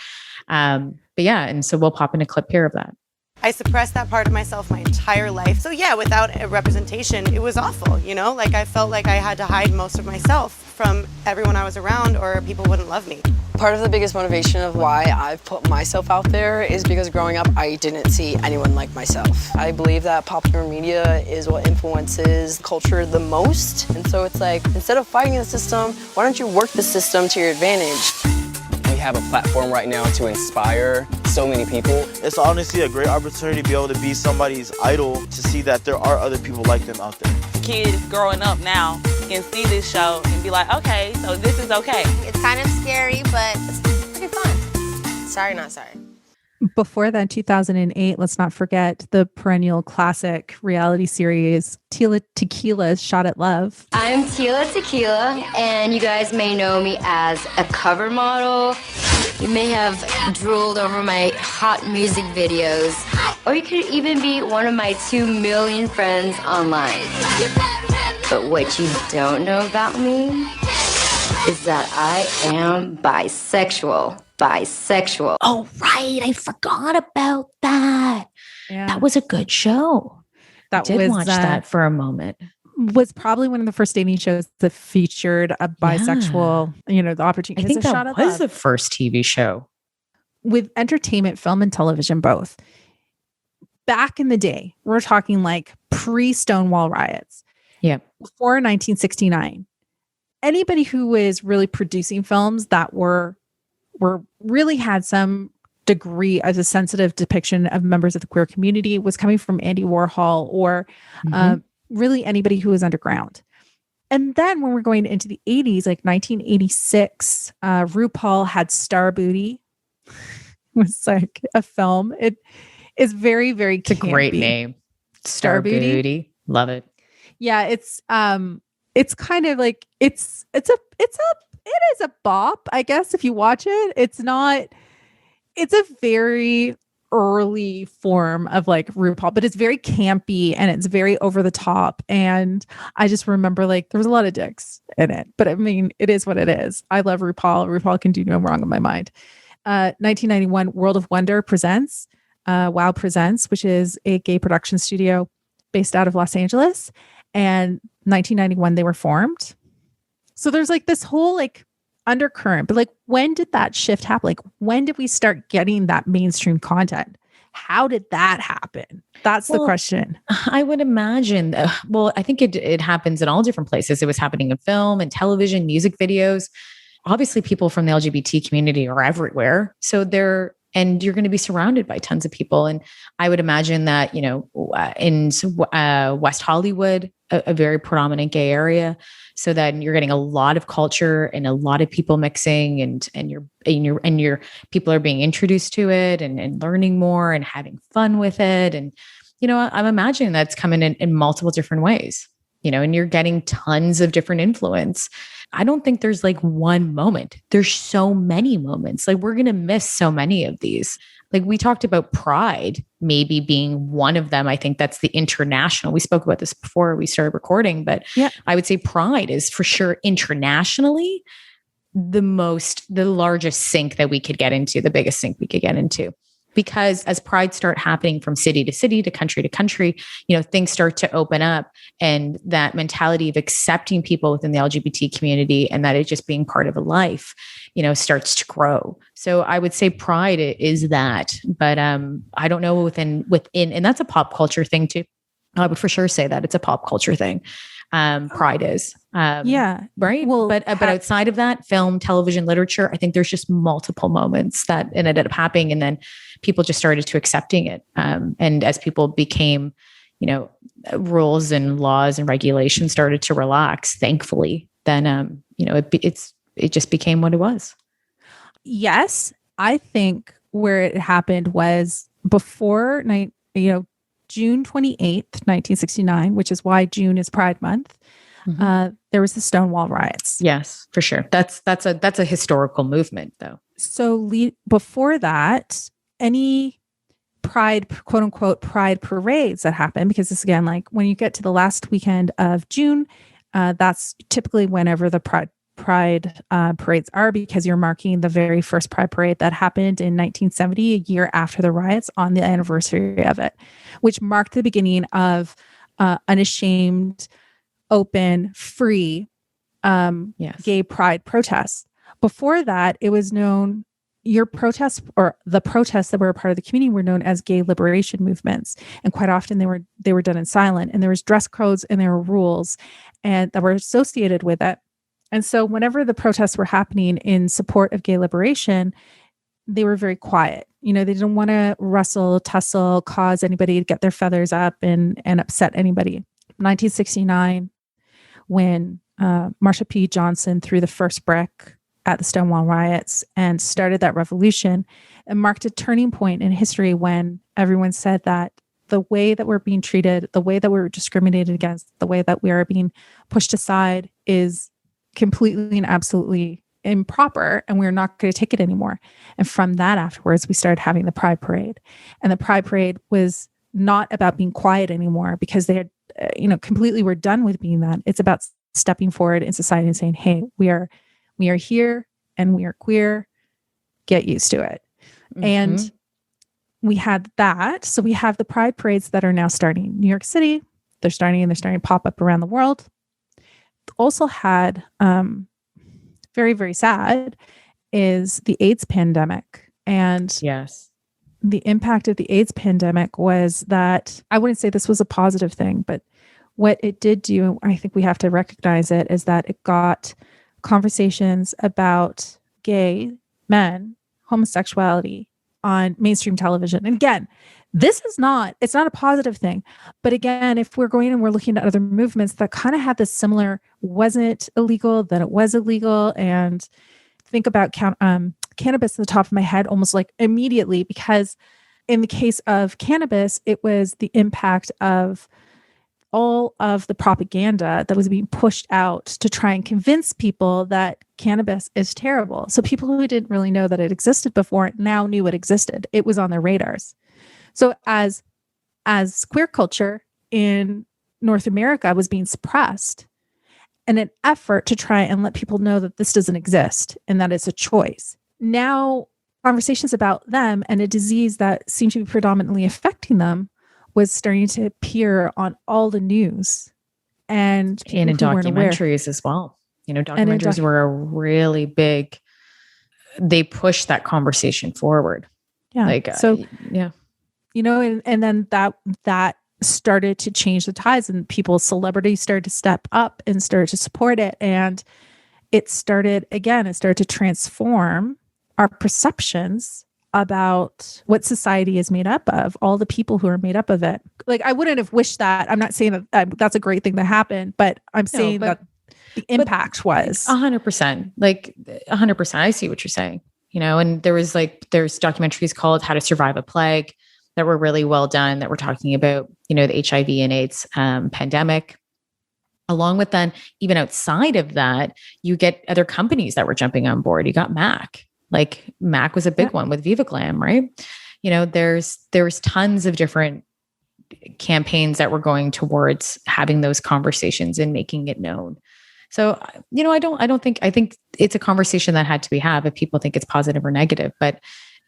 But yeah, and so we'll pop in a clip here of that. I suppressed that part of myself my entire life. So yeah, without a representation, it was awful, Like I felt like I had to hide most of myself from everyone I was around, or people wouldn't love me. Part of the biggest motivation of why I've put myself out there is because growing up, I didn't see anyone like myself. I believe that popular media is what influences culture the most. And so it's like, instead of fighting the system, why don't you work the system to your advantage? We have a platform right now to inspire so many people. It's honestly a great opportunity to be able to be somebody's idol, to see that there are other people like them out there. Kids growing up now can see this show and be like, okay, so this is okay. It's kind of scary, but it's pretty fun. Sorry, not sorry. Before then, 2008, let's not forget the perennial classic reality series, Tila Tequila's Shot at Love. I'm Tila Tequila, and you guys may know me as a cover model. You may have drooled over my hot music videos, or you could even be one of my 2 million friends online. But what you don't know about me is that I am bisexual. Bisexual. Oh, right. I forgot about that. Yeah. That was a good show. I did was watch that for a moment. Was probably one of the first dating shows that featured a bisexual, the opportunity. I think that was the first TV show. With entertainment, film, and television both. Back in the day, we're talking like pre-Stonewall riots. Yeah. Before 1969. Anybody who was really producing films that were really had some degree as a sensitive depiction of members of the queer community was coming from Andy Warhol or really anybody who was underground. And then when we're going into the 80s, like 1986, RuPaul had Star Booty. It was like a film. It is very, very It's a great name. Star Booty. Love it. Yeah, it's kind of like it is a bop, I guess, if you watch it. It's a very early form of like RuPaul, but it's very campy and it's very over the top. And I just remember like there was a lot of dicks in it, but I mean, it is what it is. I love RuPaul. RuPaul can do no wrong in my mind. 1991, World of Wonder presents, WOW Presents, which is a gay production studio based out of Los Angeles. And 1991, they were formed. So there's like this whole like undercurrent, but like when did that shift happen? Like when did we start getting that mainstream content? How did that happen? That's the question. I would imagine, I think it happens in all different places. It was happening in film and television, music videos. Obviously people from the LGBT community are everywhere. So and you're going to be surrounded by tons of people. And I would imagine that, in West Hollywood, a very predominant gay area. So then you're getting a lot of culture and a lot of people mixing and your people are being introduced to it and learning more and having fun with it. And, I'm imagining that's coming in multiple different ways, and you're getting tons of different influence. I don't think there's like one moment. There's so many moments. Like we're going to miss so many of these. Like we talked about Pride maybe being one of them. I think that's the international. We spoke about this before we started recording, but yeah, I would say Pride is for sure internationally the largest sink that we could get into, the biggest sink we could get into. Because as Pride start happening from city to city to country, things start to open up, and that mentality of accepting people within the LGBT community and that it just being part of a life, starts to grow. So I would say Pride is that, but I don't know within, and that's a pop culture thing too. I would for sure say that it's a pop culture thing. Pride is, yeah, right. Well, but outside of that, film, television, literature, I think there's just multiple moments that it ended up happening, and then people just started to accepting it. And as people became, rules and laws and regulations started to relax, thankfully, then it just became what it was. Yes, I think where it happened was before June 28th, 1969, which is why June is Pride Month. There was the Stonewall riots. Yes, for sure. That's a historical movement, though. So before that, any Pride, quote unquote, Pride parades that happen, because this again, like when you get to the last weekend of June, that's typically whenever the Pride parades are, because you're marking the very first Pride parade that happened in 1970, a year after the riots, on the anniversary of it, which marked the beginning of unashamed, open, free gay pride protests. Before that, it was known, your protests or the protests that were a part of the community were known as gay liberation movements. And quite often they were done in silent, and there was dress codes and there were rules and that were associated with it. And so whenever the protests were happening in support of gay liberation, they were very quiet. They didn't want to rustle, tussle, cause anybody to get their feathers up and upset anybody. 1969, when Marsha P. Johnson threw the first brick at the Stonewall riots and started that revolution, it marked a turning point in history when everyone said that the way that we're being treated, the way that we're discriminated against, the way that we are being pushed aside is completely and absolutely improper, and we're not going to take it anymore. And from that afterwards, we started having the Pride Parade. And the Pride Parade was not about being quiet anymore, because they had, completely were done with being that. It's about stepping forward in society and saying, hey, we are We are here and we are queer. Get used to it. And we had that. So we have the pride parades that are now starting in New York City. They're starting to pop up around the world. Also had, very, very sad, is the AIDS pandemic. And yes, the impact of the AIDS pandemic was that, I wouldn't say this was a positive thing, but what it did do, I think we have to recognize it, is that it got conversations about gay men, homosexuality on mainstream television. And again, it's not a positive thing. But again, if we're going and we're looking at other movements that kind of had this similar, wasn't illegal, then it was illegal. And think about cannabis at the top of my head almost like immediately, because in the case of cannabis, it was the impact of all of the propaganda that was being pushed out to try and convince people that cannabis is terrible. So people who didn't really know that it existed before now knew it existed. It was on their radars. So as queer culture in North America was being suppressed, in an effort to try and let people know that this doesn't exist and that it's a choice. Now, conversations about them and a disease that seemed to be predominantly affecting them was starting to appear on all the news and in documentaries as well. Documentaries were a really big, they pushed that conversation forward. Yeah. And then that started to change the tides, and celebrities started to step up and started to support it. And it started to transform our perceptions about what society is made up of, all the people who are made up of it. Like, I wouldn't have wished that. I'm not saying that that's a great thing that happened, but I'm saying that the impact was 100%, like 100%. I see what you're saying, and there's documentaries called How to Survive a Plague that were really well done, that were talking about, the HIV and AIDS pandemic. Along with then, even outside of that, you get other companies that were jumping on board. You got Mac. Like Mac was a big one with Viva Glam, right? There's tons of different campaigns that were going towards having those conversations and making it known. So, I think it's a conversation that had to be had if people think it's positive or negative, but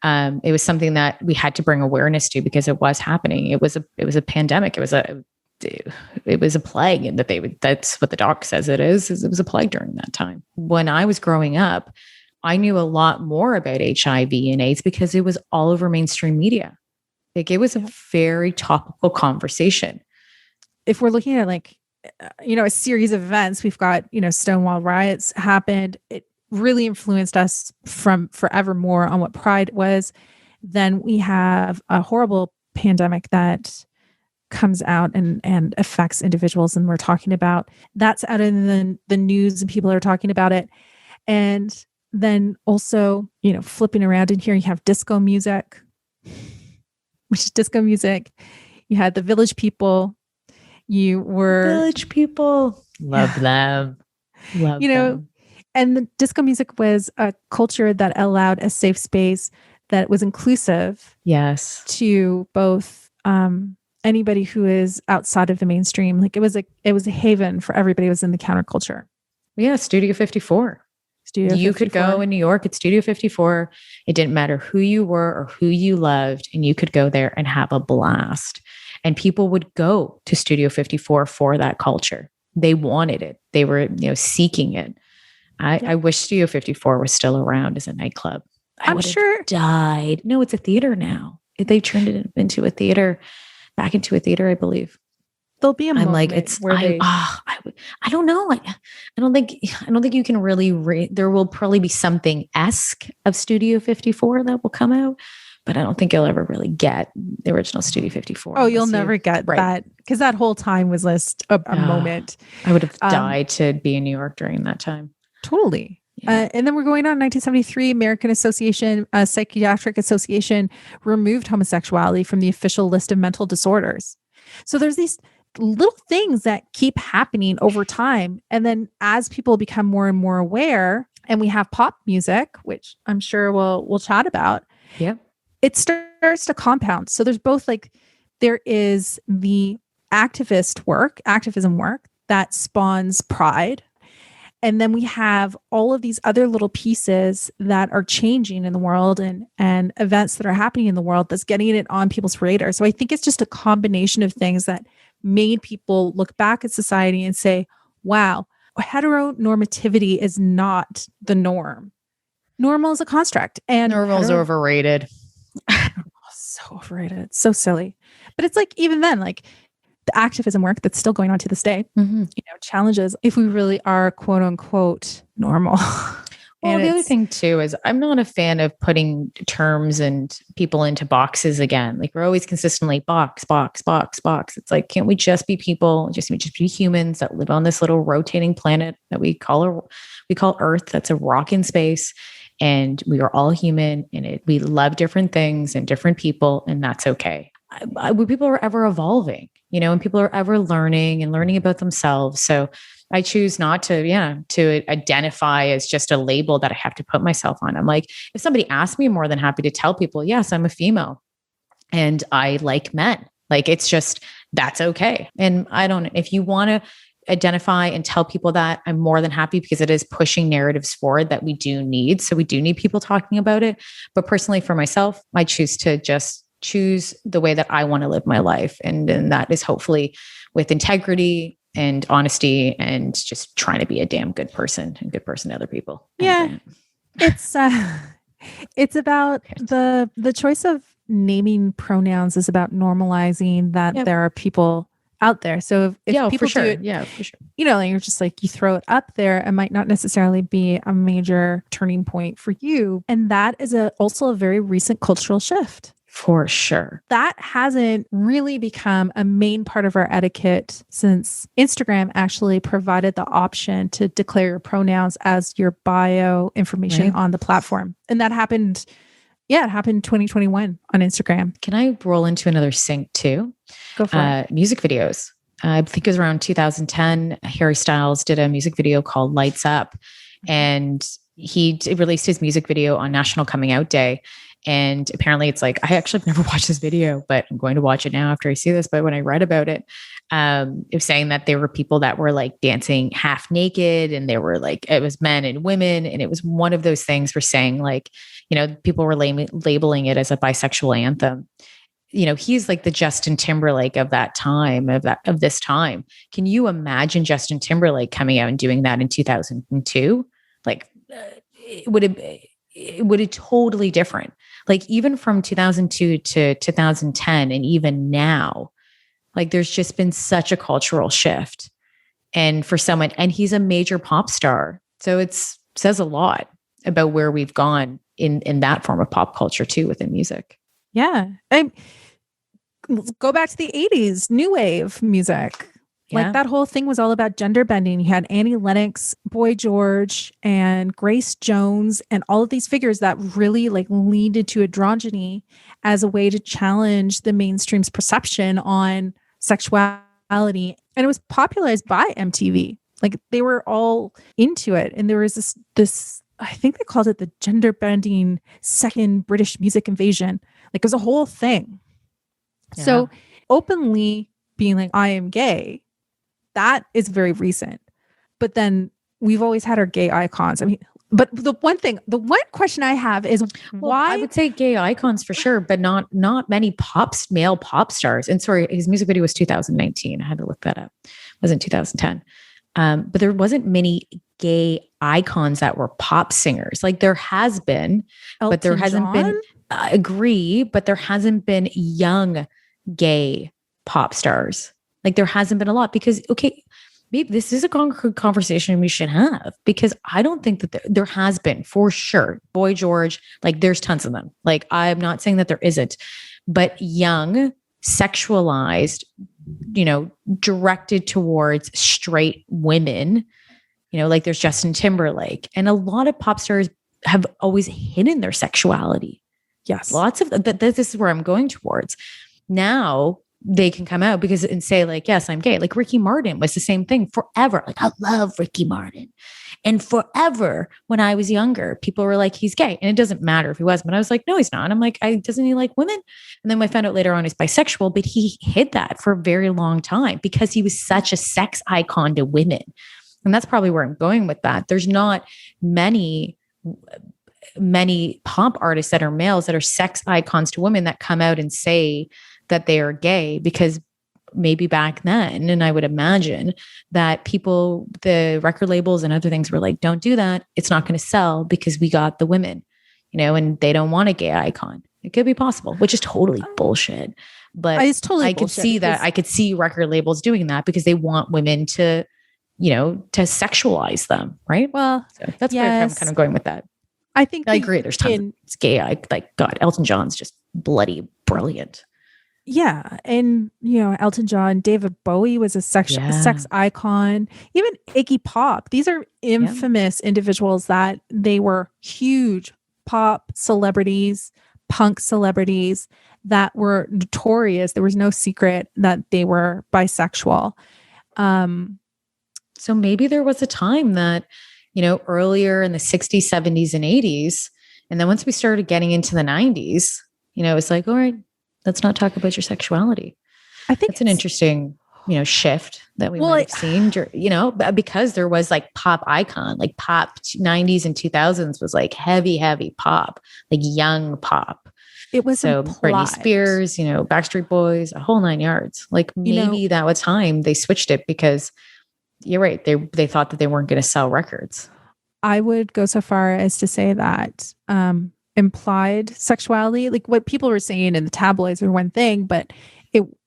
it was something that we had to bring awareness to because it was happening. It was a pandemic. It was a plague, and that's what the doc says it is it was a plague during that time. When I was growing up, I knew a lot more about HIV and AIDS because it was all over mainstream media. Like, it was a very topical conversation. If we're looking at a series of events, we've got, Stonewall riots happened. It really influenced us from forevermore on what pride was. Then we have a horrible pandemic that comes out and affects individuals. And we're talking about that's out in the news and people are talking about it. And then also, flipping around in here, you have disco music, which is disco music. You had the Village People. Village People. Love them. Love them. And the disco music was a culture that allowed a safe space that was inclusive. Yes. To both anybody who is outside of the mainstream. Like, it was a haven for everybody who was in the counterculture. Yeah, Studio 54. You could go in New York at Studio 54. It didn't matter who you were or who you loved, and you could go there and have a blast. And people would go to Studio 54 for that culture. They wanted it. They were, seeking it. I wish Studio 54 was still around as a nightclub. I'm sure died. No, it's a theater now. They turned it into a theater, back into a theater, I believe. There'll be a moment. I'm like, I don't know. I don't think you can really there will probably be something esque of Studio 54 that will come out, but I don't think you'll ever really get the original Studio 54. Oh, you'll never get that, because that whole time was just a moment. I would have died to be in New York during that time. Totally. Yeah. And then we're going on 1973, American Psychiatric Association removed homosexuality from the official list of mental disorders. So there's these little things that keep happening over time. And then as people become more and more aware, and we have pop music, which I'm sure we'll chat about. Yeah. It starts to compound. So there's both there is the activism work that spawns pride. And then we have all of these other little pieces that are changing in the world and events that are happening in the world that's getting it on people's radar. So I think it's just a combination of things that made people look back at society and say, wow, heteronormativity is not the norm. Normal is a construct. And normal's overrated. So overrated. It's so silly. But it's like, even then, like the activism work that's still going on to this day, challenges if we really are quote unquote normal. Well, the other thing too is I'm not a fan of putting terms and people into boxes again. Like we're always consistently box. It's like, can't we just be people? Just be humans that live on this little rotating planet that we call Earth. That's a rock in space. And we are all human and we love different things and different people. And that's okay. When people are ever evolving, and people are ever learning about themselves. So I choose not to identify as just a label that I have to put myself on. I'm like, if somebody asks me, I'm more than happy to tell people, yes, I'm a female and I like men. Like, it's just, that's okay. And if you want to identify and tell people that, I'm more than happy, because it is pushing narratives forward that we do need. So we do need people talking about it. But personally for myself, I choose to just choose the way that I want to live my life. And that is hopefully with integrity and honesty and just trying to be a damn good person and good person to other people. Yeah. It's about the choice of naming pronouns is about normalizing that there are people out there. So if people do it, for sure. You're just like, you throw it up there, it might not necessarily be a major turning point for you. And that is also a very recent cultural shift. For sure. That hasn't really become a main part of our etiquette since Instagram actually provided the option to declare your pronouns as your bio information on the platform. And that happened, it happened in 2021 on Instagram. Can I roll into another sync too? Go for it. Music videos. I think it was around 2010. Harry Styles did a music video called Lights Up. And he released his music video on National Coming Out Day. And apparently it's like, I actually have never watched this video, but I'm going to watch it now after I see this. But when I read about it, it was saying that there were people that were like dancing half naked, and there were like, it was men and women. And it was one of those things for saying like, people were labeling it as a bisexual anthem. He's like the Justin Timberlake of that time, of this time. Can you imagine Justin Timberlake coming out and doing that in 2002? Like it would have totally different. Like even from 2002 to 2010 and even now, like there's just been such a cultural shift. And for someone, and he's a major pop star. So it says a lot about where we've gone in that form of pop culture too, within music. Yeah. Go back to the 80s, new wave music. Like that whole thing was all about gender bending. You had Annie Lennox, Boy George, and Grace Jones, and all of these figures that really like leaned into androgyny as a way to challenge the mainstream's perception on sexuality. And it was popularized by MTV. Like they were all into it. And there was this, I think they called it the gender bending second British music invasion. Like it was a whole thing. Yeah. So openly being like, I am gay, that is very recent. But then we've always had our gay icons. I mean, but the one question I have is why? I would say gay icons for sure, but not many male pop stars. And sorry, his music video was 2019. I had to look that up. It wasn't 2010. But there wasn't many gay icons that were pop singers. Like there has been, Elton but there hasn't John? been, I agree, but there hasn't been young gay pop stars. Like there hasn't been a lot because, okay, maybe this is a conversation we should have, because I don't think that there has been, for sure. Boy George, like there's tons of them. Like I'm not saying that there isn't, but young, sexualized, directed towards straight women, like there's Justin Timberlake, and a lot of pop stars have always hidden their sexuality. Yes. Lots of, but this is where I'm going towards. Now they can come out and say like, yes, I'm gay. Like Ricky Martin was the same thing forever. Like I love Ricky Martin. And forever when I was younger, people were like, he's gay. And it doesn't matter if he was, but I was like, no, he's not. I'm like, doesn't he like women? And then I found out later on he's bisexual, but he hid that for a very long time because he was such a sex icon to women. And that's probably where I'm going with that. There's not many pop artists that are males that are sex icons to women that come out and say that they are gay, because maybe back then, and I would imagine that people, the record labels and other things were like, don't do that. It's not going to sell because we got the women, and they don't want a gay icon. It could be possible, which is totally bullshit. But it's totally I could see that. I could see record labels doing that because they want women to, to sexualize them. Right. Well, so that's where I'm kind of going with that. I think I agree. There's tons of it's gay. God, Elton John's just bloody brilliant. Yeah. And, Elton John, David Bowie was a sex icon, even Iggy Pop. These are infamous individuals that they were huge pop celebrities, punk celebrities that were notorious. There was no secret that they were bisexual. So maybe there was a time that, earlier in the 60s, 70s, and 80s. And then once we started getting into the 90s, it's like, all right, let's not talk about your sexuality. I think it's an interesting, shift that we might have seen, because there was like pop icon, like pop 90s and 2000s was like heavy pop, like young pop. It was so implied. Britney Spears, Backstreet Boys, a whole 9 yards. Like maybe that was time they switched it because you're right. They thought that they weren't going to sell records. I would go so far as to say that implied sexuality, like what people were saying in the tabloids were one thing, but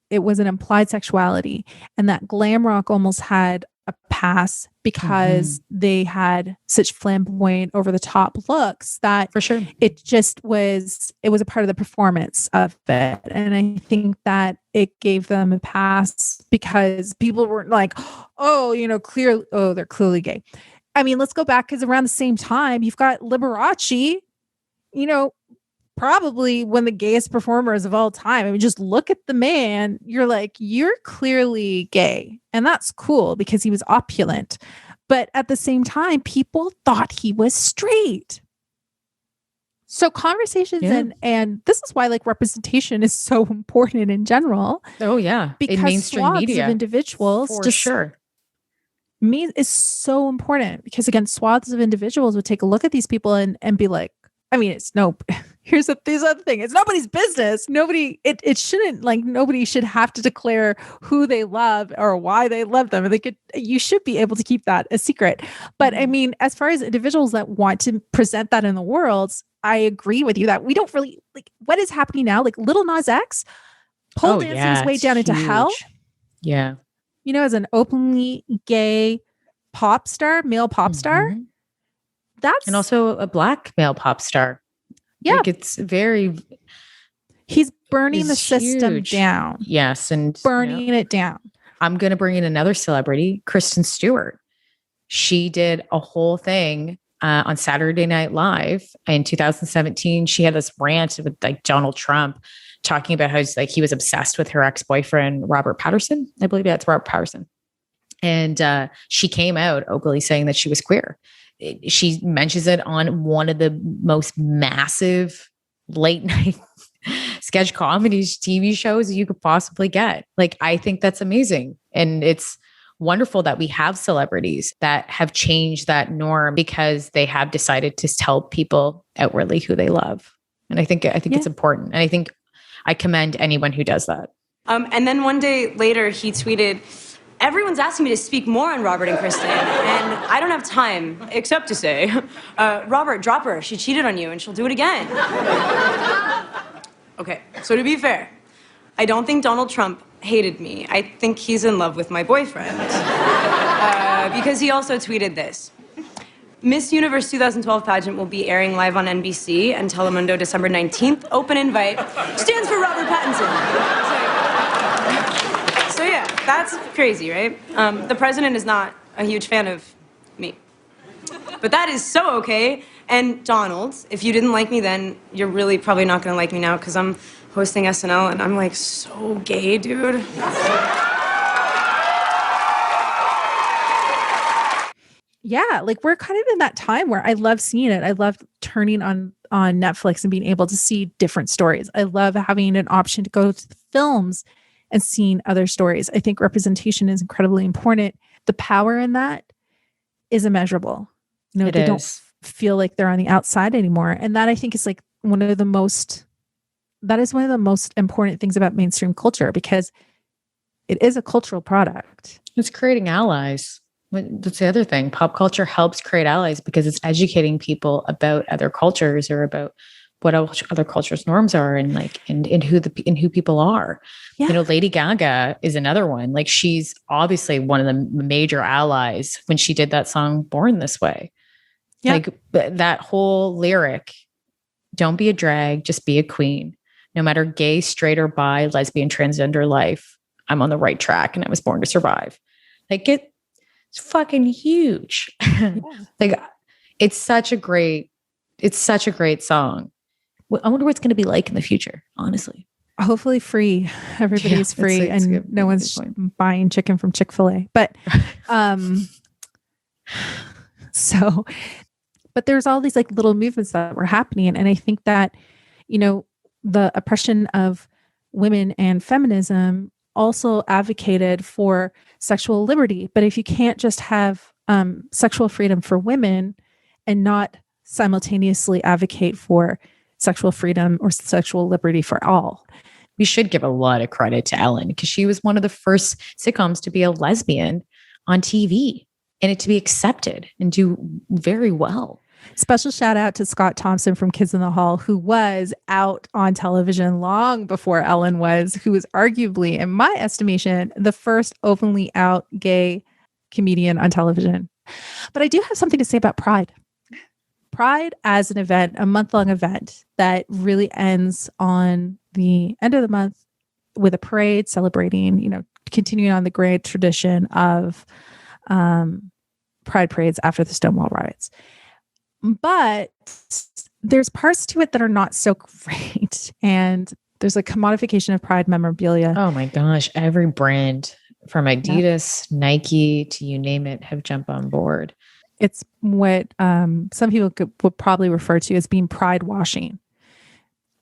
it was an implied sexuality, and that glam rock almost had a pass because they had such flamboyant, over the top looks that for sure it was a part of the performance of it. And I think that it gave them a pass because people weren't like, they're clearly gay. I mean, let's go back, because around the same time, you've got Liberace, probably one of the gayest performers of all time. I mean, just look at the man. You're like, you're clearly gay. And that's cool because he was opulent. But at the same time, people thought he was straight. So conversations and this is why like representation is so important in general. Oh yeah. Because in mainstream swaths media of individuals for sure. Is so important because again, swaths of individuals would take a look at these people and be like, I mean, here's the other thing. It's nobody's business. Nobody should have to declare who they love or why they love them. You should be able to keep that a secret. But I mean, as far as individuals that want to present that in the world, I agree with you that we don't really like what is happening now. Like Lil Nas X pole dancing his way down into hell. Yeah. As an openly gay pop star, male pop star. And also a Black male pop star. Yeah. Like it's he's burning the system down. Yes. And burning it down. I'm going to bring in another celebrity, Kristen Stewart. She did a whole thing on Saturday Night Live in 2017. She had this rant with like Donald Trump talking about how he was obsessed with her ex-boyfriend, Robert Patterson. I believe that's Robert Patterson. And she came out openly saying that she was queer. She mentions it on one of the most massive late night sketch comedies, TV shows you could possibly get. Like, I think that's amazing. And it's wonderful that we have celebrities that have changed that norm because they have decided to tell people outwardly who they love. And I think it's important. And I think I commend anyone who does that. And then one day later, he tweeted, "Everyone's asking me to speak more on Robert and Kristen, and I don't have time, except to say, Robert, drop her. She cheated on you, and she'll do it again." Okay, so to be fair, I don't think Donald Trump hated me. I think he's in love with my boyfriend. Because he also tweeted this. Miss Universe 2012 pageant will be airing live on NBC and Telemundo December 19th. Open invite. Stands for Robert Pattinson. So yeah, that's crazy, right? The president is not a huge fan of me. But that is so okay. And Donald, if you didn't like me then, you're really probably not gonna like me now because I'm hosting SNL and I'm like so gay, dude. Yeah, like we're kind of in that time where I love seeing it. I love turning on Netflix and being able to see different stories. I love having an option to go to the films and seeing other stories. I think representation is incredibly important. The power in that is immeasurable. They is. don't feel like they're on the outside anymore. And that I think is like one of the most important things about mainstream culture, because it is a cultural product. It's creating allies. That's the other thing. Pop culture helps create allies because it's educating people about other cultures or about what other cultures' norms are, and like and who people are. Yeah. You know, Lady Gaga is another one. Like, she's obviously one of the major allies when she did that song "Born This Way." Yeah. Like that whole lyric, "Don't be a drag, just be a queen. No matter gay, straight, or bi, lesbian, transgender life, I'm on the right track and I was born to survive." Like, it's fucking huge. Yeah. Like, it's such a great song. I wonder what it's going to be like in the future, honestly. Hopefully free. Everybody's free and no one's buying chicken from Chick-fil-A. But but there's all these like little movements that were happening. And I think that, you know, the oppression of women and feminism also advocated for sexual liberty. But if you can't just have sexual freedom for women and not simultaneously advocate for sexual freedom or sexual liberty for all. We should give a lot of credit to Ellen, because she was one of the first sitcoms to be a lesbian on TV and it to be accepted and do very well. Special shout out to Scott Thompson from Kids in the Hall, who was out on television long before Ellen was, who was arguably, in my estimation, the first openly out gay comedian on television. But I do have something to say about Pride. Pride as an event, a month-long event that really ends on the end of the month with a parade celebrating, you know, continuing on the great tradition of Pride parades after the Stonewall riots. But there's parts to it that are not so great. And there's a commodification of Pride memorabilia. Oh my gosh. Every brand from Adidas, Nike to you name it have jumped on board. It's what some people would probably refer to as being pride washing.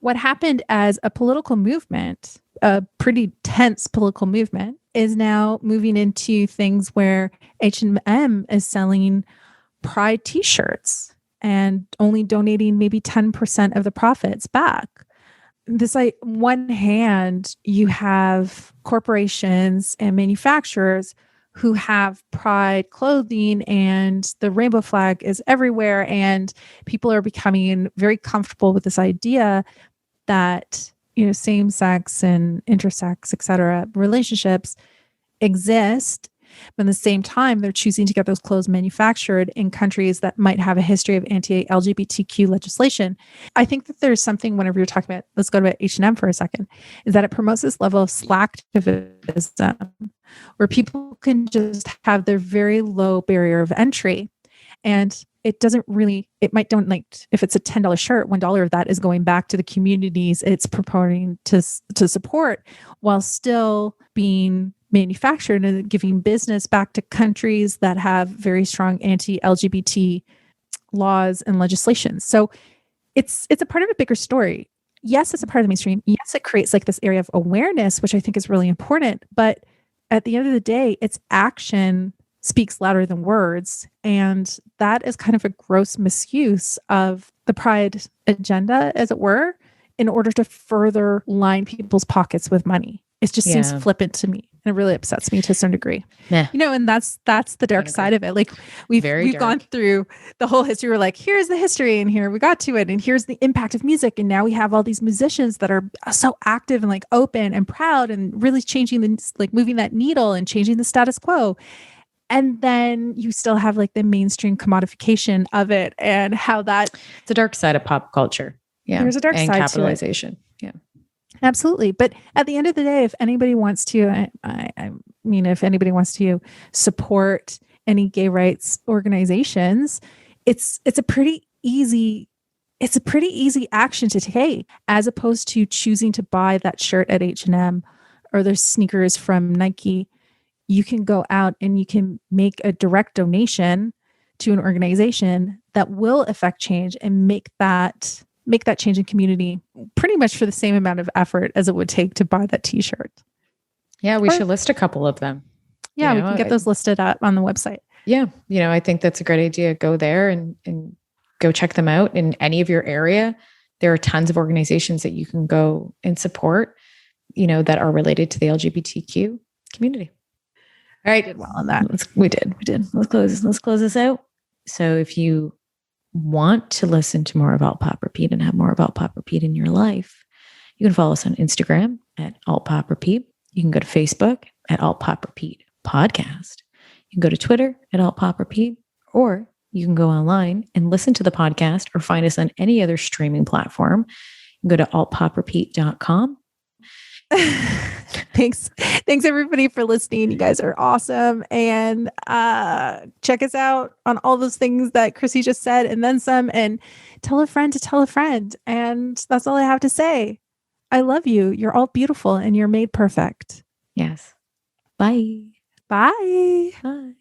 What happened as a political movement, a pretty tense political movement, is now moving into things where H&M is selling pride t-shirts and only donating maybe 10% of the profits back. This, like, one hand, you have corporations and manufacturers who have pride clothing and the rainbow flag is everywhere, and people are becoming very comfortable with this idea that, you know, same-sex and intersex, etc., relationships exist. But at the same time, they're choosing to get those clothes manufactured in countries that might have a history of anti-LGBTQ legislation. I think that there's something, whenever you're talking about, let's go to H&M for a second, is that it promotes this level of slacktivism where people can just have their very low barrier of entry. And it doesn't really, it might donate, if it's a $10 shirt, $1 of that is going back to the communities it's purporting to support, while still being manufactured and giving business back to countries that have very strong anti-LGBT laws and legislation. So it's a part of a bigger story. Yes, it's a part of the mainstream. Yes, it creates like this area of awareness, which I think is really important. But at the end of the day, its action speaks louder than words. And that is kind of a gross misuse of the Pride agenda, as it were, in order to further line people's pockets with money. It just seems flippant to me. And it really upsets me to some degree. You know, and that's the dark side of it. Like, we've gone through the whole history. We're like, here's the history, and here we got to it, and here's the impact of music. And now we have all these musicians that are so active and like open and proud and really changing moving that needle and changing the status quo. And then you still have like the mainstream commodification of it, and how that it's a dark side of pop culture. Yeah. There's a dark and side capitalization. To it. Yeah. Absolutely. But at the end of the day, if anybody wants to, I mean, if anybody wants to support any gay rights organizations, it's a pretty easy action to take, as opposed to choosing to buy that shirt at H&M or their sneakers from Nike. You can go out and you can make a direct donation to an organization that will affect change and make that change in community pretty much for the same amount of effort as it would take to buy that t-shirt. Yeah, we should list a couple of them. Yeah, we can get those listed up on the website. Yeah. I think that's a great idea. Go there and go check them out in any of your area. There are tons of organizations that you can go and support, that are related to the LGBTQ community. All right. Did well on that. We did. Let's close this out. So if you want to listen to more of Alt.Pop.Repeat and have more of Alt.Pop.Repeat in your life, you can follow us on Instagram at Alt.Pop.Repeat. You can go to Facebook at Alt.Pop.Repeat Podcast. You can go to Twitter at Alt.Pop.Repeat, or you can go online and listen to the podcast or find us on any other streaming platform. You can go to Alt.Pop.Repeat.com. Thanks everybody for listening. You guys are awesome. And check us out on all those things that Chrissy just said and then some, and tell a friend to tell a friend. And that's all I have to say. I love you. You're all beautiful and you're made perfect. Yes. Bye. Bye. Bye.